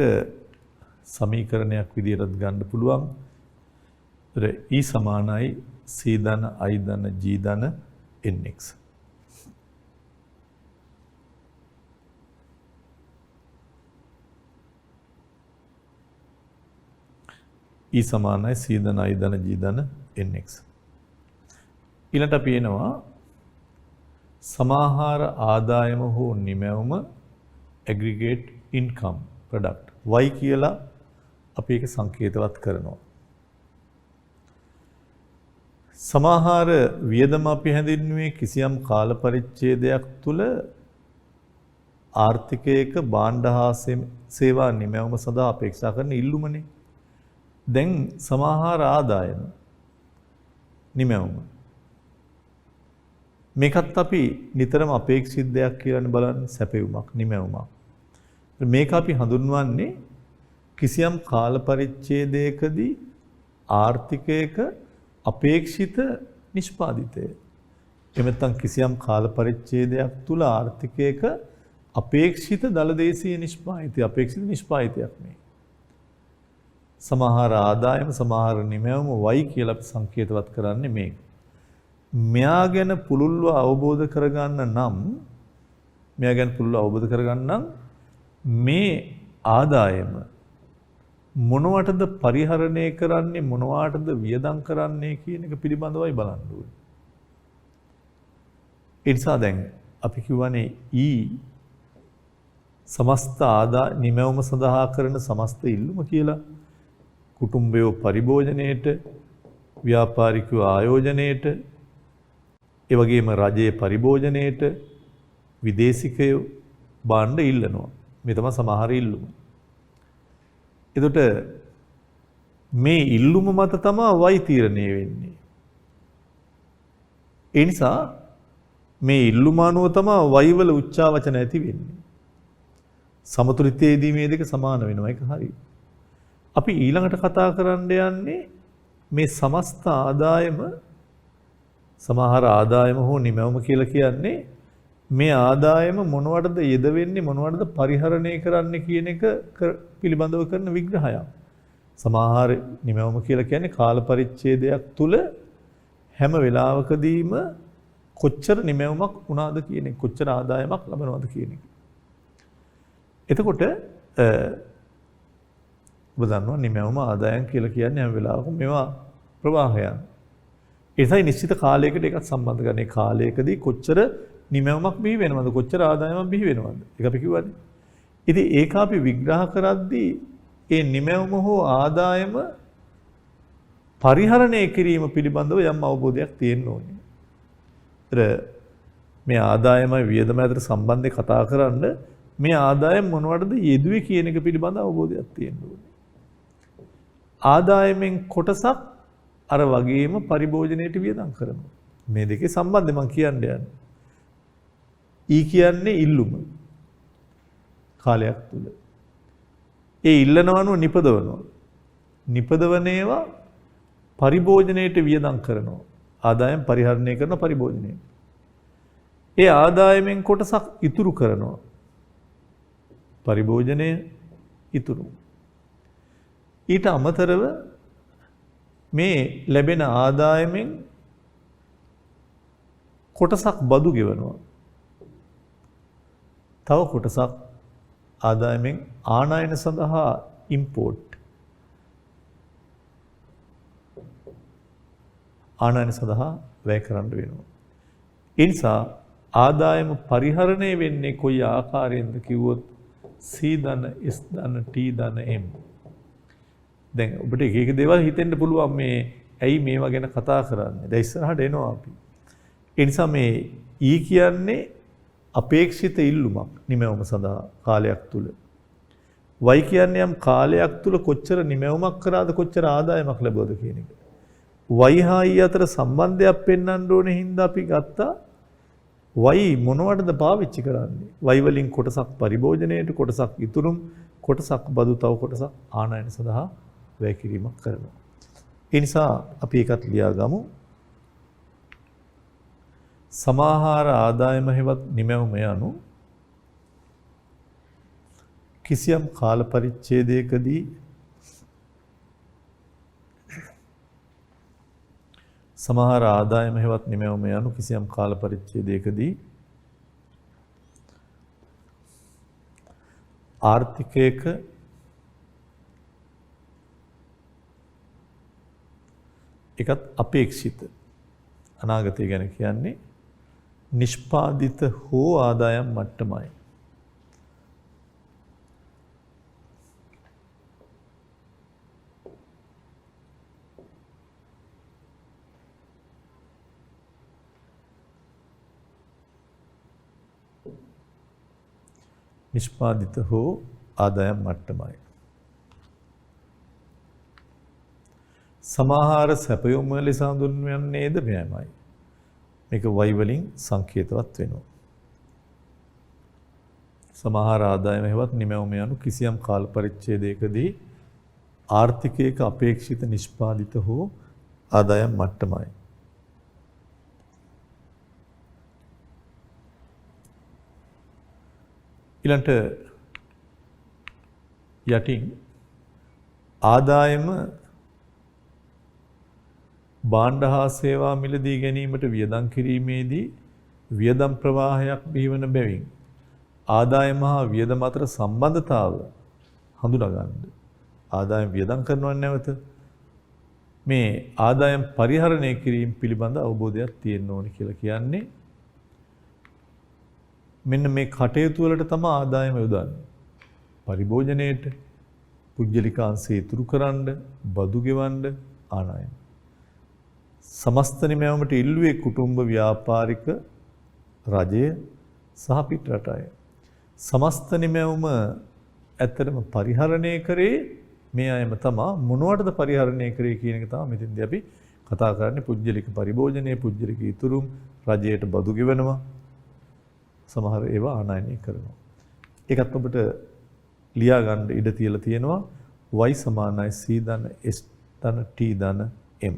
සමීකරණයක් විදිහට ගන්න පුළුවන්. E සමානයි C ධන I ධන G ධන NX. E සමානයි C ධන I ධන G ධන NX. ඊළඟට අපි එනවා සමාහාර ආදායම හෝ නිමැවුම aggregate income product Y කියලා අපි ඒක සංකේතවත් කරනවා. සමාහාර වියදම අපි හැඳින්වුවේ කිසියම් කාල පරිච්ඡේදයක් තුල ආර්ථිකයක භාණ්ඩ හා සේවා නිමැවුම සඳහා අපේක්ෂා කරන ඉල්ලුමනේ. දැන් සමාහාර ආදායම නිමැවුම මේකත් අපි නිතරම අපේක්ෂිත දෙයක් කියලානේ බලන්නේ සැපයුමක් නිමැවුමක්. මේක අපි හඳුන්වන්නේ කිසියම් කාල පරිච්ඡේදයකදී ආර්ථිකයක අපේක්ෂිත නිෂ්පාදිතය. එහෙම නැත්නම් කිසියම් කාල පරිච්ඡේදයක් තුල ආර්ථිකයක අපේක්ෂිත දලදේශීය නිෂ්පාදිතය අපේක්ෂිත නිෂ්පාදිතයක් මේ. සමහර ආදායම සමහර නිමැවුම Y කියලා අපි සංකේතවත් කරන්නේ මේක. මෙයා ගැන පුළුල්ව අවබෝධ කරගන්න නම් මේ ආදායම මොනවටද පරිහරණය කරන්නේ මොනවටද වියදම් කරන්නේ කියන එක පිළිබඳවයි බලන්න ඕනේ. ඒ නිසා දැන් අපි කියවනේ E සමස්ත ආදාය නිමැවුම සඳහා කරන සමස්ත ඉල්ලුම කියලා. කුටුම්බයෝ පරිභෝජනයේට ව්‍යාපාරිකයෝ ආයෝජනයේට ඒ වගේම රජයේ පරිභෝජනයේට විදේශිකයෝ භාණ්ඩ ඉල්ලනවා. මේ තමයි සමහර ඉල්ලුම. එතකොට මේ ඉල්ලුම මත තමයි Y තීරණය වෙන්නේ. ඒ නිසා මේ ඉල්ලුම අනුව තමයි Y වල උච්චාවචන ඇති වෙන්නේ. සමතුලිතයේදී මේ දෙක සමාන වෙනවා. ඒක හරි. අපි ඊළඟට කතා කරන්න යන්නේ මේ සමස්ත ආදායම සමහර ආදායම හෝ නිමැවුම කියලා කියන්නේ මේ ආදායම මොනවටද යෙදවෙන්නේ මොනවටද පරිහරණය කරන්න කියන එක පිළිබඳව කරන විග්‍රහයක්. සමහර නිමැවුම කියලා කියන්නේ කාල පරිච්ඡේදයක් තුල හැම වෙලාවකදීම කොච්චර නිමැවුමක් වුණාද කියන එක කොච්චර ආදායමක් ලබනවද කියන එක. එතකොට ඔබ දන්නවා නිමැවුම ආදායම් කියලා කියන්නේ හැම වෙලාවකම මේවා ප්‍රවාහයන්. ඒසයි නිශ්චිත කාලයකට එකක් සම්බන්ධ කරන කාලයකදී කොච්චර නිමැවුමක් බිහි වෙනවද කොච්චර ආදායමක් බිහි වෙනවද ඒක අපි කිව්වනේ. ඉතින් ඒක අපි විග්‍රහ කරද්දී ඒ නිමැවුම හෝ ආදායම පරිහරණය කිරීම පිළිබඳව යම් අවබෝධයක් තියෙන්න ඕනේ. මේ ආදායමයි වියදම අතර සම්බන්ධය කතා කරන්න මේ ආදායම මොනවටද යෙදුවේ කියන එක පිළිබඳ අවබෝධයක් තියෙන්න ඕනේ. ආදායමෙන් කොටසක් අර වගේම පරිභෝජනයට වියදම් කරනවා. මේ දෙකේ සම්බන්ධය මම කියන්න යන්නේ. ඊ කියන්නේ ඉල්ලුම. කාලයක් තුල. ඒ ඉල්ලනවනුව නිපදවනවා. නිපදවන ඒවා පරිභෝජනයට වියදම් කරනවා. ආදායම් පරිහරණය කරන පරිභෝජනයට. ඒ ආදායමෙන් කොටසක් ඉතුරු කරනවා. පරිභෝජනය ඉතුරු. ඊට අමතරව මේ ලැබෙන ආදායමෙන් කොටසක් බදු ගෙවනවා. තව කොටසක් ආදායමෙන් ආනයන සඳහා ඉම්පෝට් ආනයන සඳහා වැය කරන්න වෙනවා. ඒ නිසා ආදායම පරිහරණය වෙන්නේ කොයි ආකාරයෙන්ද කිව්වොත් C ධන S ධන T ධන M. දැන් ඔබට එක එක දේවල් හිතෙන්න පුළුවන් මේ ඇයි මේවා ගැන කතා කරන්නේ. දැන් ඉස්සරහට එනවා අපි. ඒ නිසා මේ E කියන්නේ අපේක්ෂිත ඉල්ලුමක් නිමැවුම සඳහා කාලයක් තුල. Y කියන්නේ යම් කාලයක් තුල කොච්චර නිමැවුමක් කරාද කොච්චර ආදායමක් ලැබුවද කියන එක. Y හා E අතර සම්බන්ධයක් පෙන්වන්න ඕනේ හින්දා අපි ගත්තා Y මොනවටද පාවිච්චි කරන්නේ? Y වලින් කොටසක් පරිභෝජනයට, කොටසක් ඉතුරුම්, කොටසක් බදු තව කොටසක් ආනයන සඳහා වැය කිරීමක් කරනවා. ඒ නිසා අපි ඒකත් ලියාගමු. සමාහාර ආදායම හෙවත් නිමැවුම යනු කිසියම් කාල පරිච්ඡේදයකදී සමහර ආදායම හෙවත් නිමැවුම යනු කිසියම් කාල පරිච්ඡේදයකදී ආර්ථිකයක එකත් අපේක්ෂිත අනාගතය ගැන කියන්නේ නිෂ්පාදිත හෝ ආදායම් මට්ටමයි. නිෂ්පාදිත හෝ ආදායම් මට්ටමයි. සමාහාර සැපයුම් ලෙස හඳුන්වන්නේද මෙයමයි. මේක y වලින් සංකේතවත් වෙනවා. සමාහාර ආදායම හෙවත් නිමැවුම යනු කිසියම් කාල පරිච්ඡේදයකදී ආර්ථිකයක අපේක්ෂිත නිෂ්පාදිත හෝ ආදායම් මට්ටමයි. ඊළඟට යටින් ආදායම භාණ්ඩ හා සේවා මිලදී ගැනීමට වියදම් කිරීමේදී වියදම් ප්‍රවාහයක් බිහිවන බැවින් ආදායම හා වියදම අතර සම්බන්ධතාව හඳුනා ගන්න. ආදායම වියදම් කරනව නැවත මේ ආදායම් පරිහරණය කිරීම පිළිබඳ අවබෝධයක් තියෙන්න ඕනේ කියලා කියන්නේ මෙන්න මේ කටයුතු වලට තමයි ආදායම යොදන්නේ. පරිභෝජනයේට, පුජ්‍යලිකාංශය ඉතුරු කරන්න, බදු ගෙවන්න ආදායම. සමස්ත නිමැවුමට ඉල්ලුවේ කුටුම්බ ව්‍යාපාරික රජය සහ පිට රටය. සමස්ත නිමැවුම ඇත්තටම පරිහරණය කරේ මේ අයම තමයි. මොනවටද පරිහරණය කරේ කියන එක තමයි මෙතෙන්දී අපි කතා කරන්නේ. පුජ්‍යලික පරිභෝජනයේ, පුජ්‍යලික ඉතුරුම් රජයට බදු ගෙවනවා. සමහර ඒවා ආනයනය කරනවා. ඒකත් ඔබට ලියා ගන්න ඉඩ තියලා තියෙනවා y සමානයි c ධන s ධන t ධන m.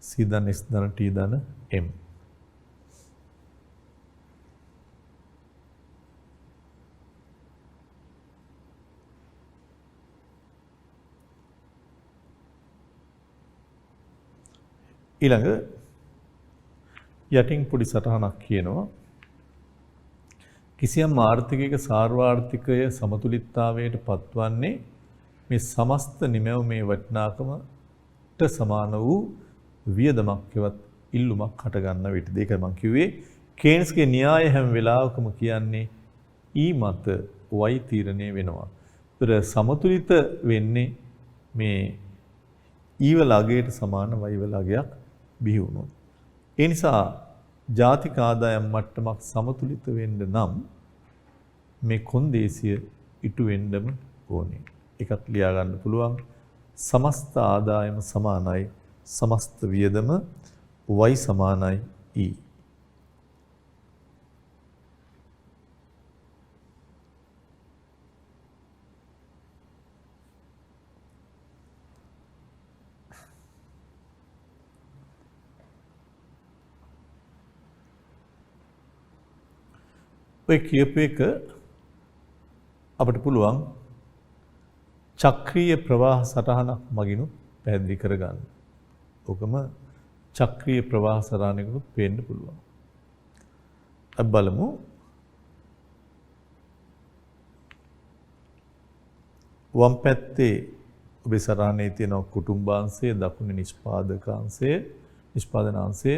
c ධන s ධන t ධන m. ඊළඟ යටින් පොඩි සටහනක් කියනවා කිසියම් ආර්ථිකයක සාර්වාර්ථිකය සමතුලිතතාවයට පත්වන්නේ මේ සමස්ත නිමැවුමේ වටිනාකමට සමාන වූ වියදමක් හෙවත් ඉල්ලුමක් හට ගන්න විට. ඒක මම කිව්වේ කේන්ස්ගේ න්‍යාය හැම වෙලාවකම කියන්නේ E මත y තීරණය වෙනවා. ඒතර සමතුලිත වෙන්නේ මේ E වල අගයට සමාන y වල අගයක් බිහි වුණොත්. ඒ නිසා ජාතික ආදායම් මට්ටමක් සමතුලිත වෙන්න නම් මේ කොන්දේසිය ඉටු වෙන්නම ඕනේ. ඒකත් ලියා ගන්න පුළුවන්. සමස්ත ආදායම සමානයි සමස්ත වියදම y සමානයි E. ඔය කියපු එක අපිට පුළුවන් චක්‍රීය ප්‍රවාහ සටහනක් මගිනුත් පැහැදිලි කරගන්න. ඔකම චක්‍රීය ප්‍රවාහ සටහනකුත් පේන්න පුළුවන්. අපි බලමු වම් පැත්තේ ඔබේ සටහනේ තියෙන කුටුම්බාංශය, දකුණේ නිෂ්පාදනාංශය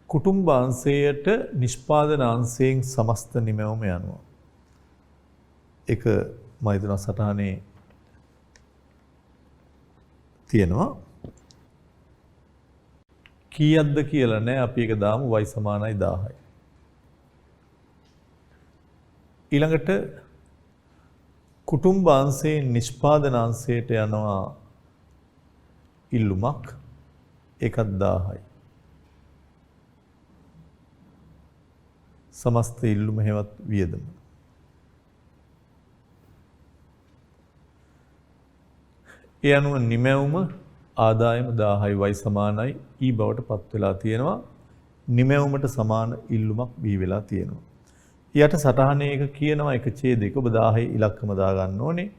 කුටුම්බාංශයට නිෂ්පාදනාංශයෙන් සමස්ත නිමැවුම යනවා. ඒක මම හිතනවා සටහනේ තියෙනවා. කීයක්ද කියලා නෑ. අපි ඒක දාමු y සමානයි 1000යි. ඊළඟට කුටුම්බාංශයෙන් නිෂ්පාදනාංශයට යනවා ඉල්ලුමක්. ඒකත් 1000යි. සමස්ත ඉල්ලුම හෙවත් වියදම. ඒ අනුව නිමැවුම ආදායම 1000යි y සමානයි E බවට පත් වෙලා තියෙනවා. නිමැවුමට සමාන ඉල්ලුමක් බිහි වෙලා තියෙනවා. ඊට සටහනේ එක කියනවා එක ඡේදයක ඔබ 1000 ඉලක්කම දා ගන්න ඕනේ.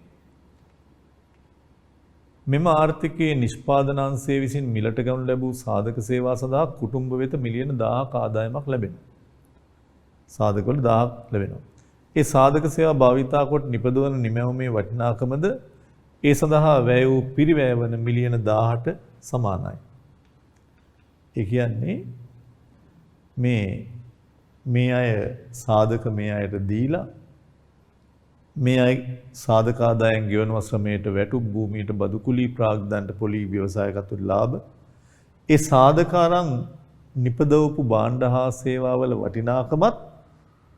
මෙම ආර්ථිකයේ නිෂ්පාදනාංශය විසින් මිලට ගනු ලැබූ සාධක සේවා සඳහා කුටුම්බ වෙත මිලියන 1000ක ආදායමක් ලැබෙනවා. සාධක වල 1000ක් ලැබෙනවා. ඒ සාධක සේවා භාවිතා කොට නිපදවන නිමැවුමේ වටිනාකමද ඒ සඳහා වැය වූ පිරිවැය වන මිලියන 1000ට සමානයි. ඒ කියන්නේ මේ අය සාධක මේ අයට දීලා මේ අය සාධක ආදායම් ගෙවනවා ශ්‍රමයට වැටුප් භූමියට බදු කුලී ප්‍රාග්ධන්ට පොලි ව්‍යවසායකත්වයට ලාභ ඒ සාධකාරම් නිපදවපු භාණ්ඩ හා සේවාවල වටිනාකමත්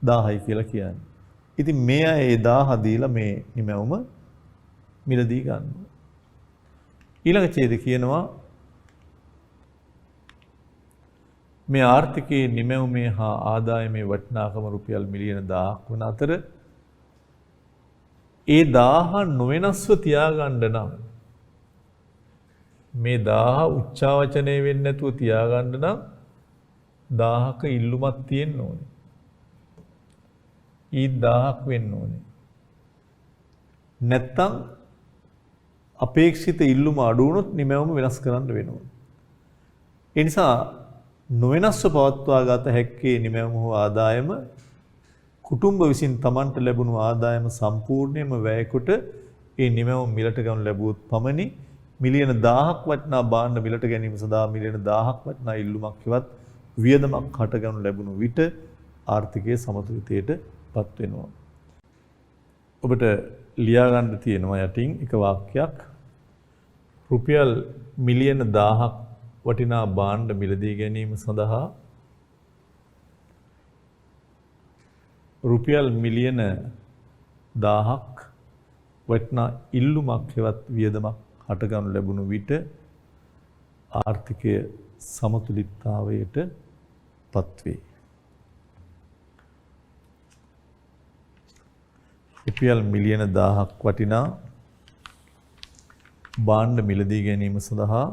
1000යි කියලා කියන්නේ. ඉතින් මේ අය ඒ 1000 දීලා මේ නිමැවුම මිලදී ගන්නවා. ඊළඟ ඡේදය කියනවා මේ ආර්ථිකයේ නිමැවුමේ හා ආදායමේ වටිනාකම රුපියල් මිලියන 1000ක් වන අතර ඒ 1000 නොවෙනස්ව තියාගන්න නම් මේ 1000 උච්චාවචනය වෙන්නේ නැතුව තියාගන්න නම් 1000ක ඉල්ලුමක් තියෙන්න ඕනේ. ඊ 1000ක් වෙන්න ඕනේ. නැත්තම් අපේක්ෂිත ඉල්ලුම අඩු වුණොත් නිමැවුම වෙනස් කරන්න වෙනවා. ඒ නිසා නොවෙනස්ව පවත්වා ගත හැක්කේ නිමැවුම හෝ ආදායම කුටුම්බ විසින් Tamanට ලැබුණු ආදායම සම්පූර්ණයෙන්ම වැය කොට ඒ නිමැවුම මිලට ගනු ලැබුවොත් පමණි මිලියන 1000ක් වටිනා භාණ්ඩ මිලට ගැනීම සඳහා මිලියන 1000ක් වටිනා ඉල්ලුමක් හෙවත් වියදමක් හට ගනු ලැබුණු විට ආර්ථිකයේ සමතුලිතයට පත් වෙනවා. ඔබට ලියා ගන්න තියෙනවා යටින් එක වාක්‍යයක් රුපියල් මිලියන 1000ක් වටිනා භාණ්ඩ මිලදී ගැනීම සඳහා රුපියල් මිලියන 1000ක් වටිනා ඉල්ලුමක් හෙවත් වියදමක් හට ගනු ලැබුණු විට ආර්ථිකය සමතුලිතතාවයට පත්වේ. රුපියල් මිලියන 1000ක් වටිනා භාණ්ඩ මිලදී ගැනීම සඳහා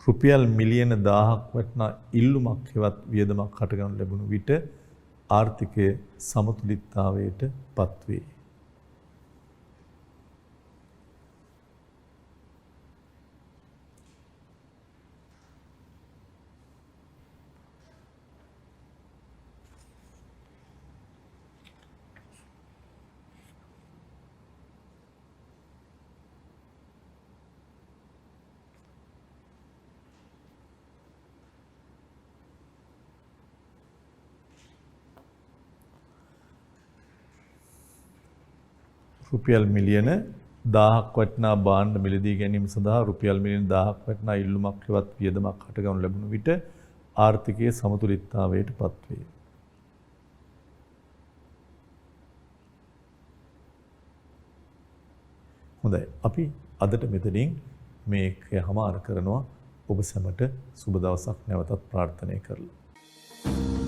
රුපියල් මිලියන 1000ක් වටිනා ඉල්ලුමක් හෙවත් වියදමක් හට ගනු ලැබුණු විට ආර්ථිකය සමතුලිතතාවයට පත්වේ. රුපියල් මිලියන 1000ක් වටිනා භාණ්ඩ මිලදී ගැනීම සඳහා රුපියල් මිලියන 1000ක් වටිනා ඉල්ලුමක් හෙවත් වියදමක් හට ගනු ලැබුණු විට ආර්ථිකයේ සමතුලිතතාවයට පත්වේ. හොඳයි අපි අදට මෙතනින් මේක හමාර කරනවා ඔබ සැමට සුබ දවසක් නැවතත් ප්‍රාර්ථනා කරලා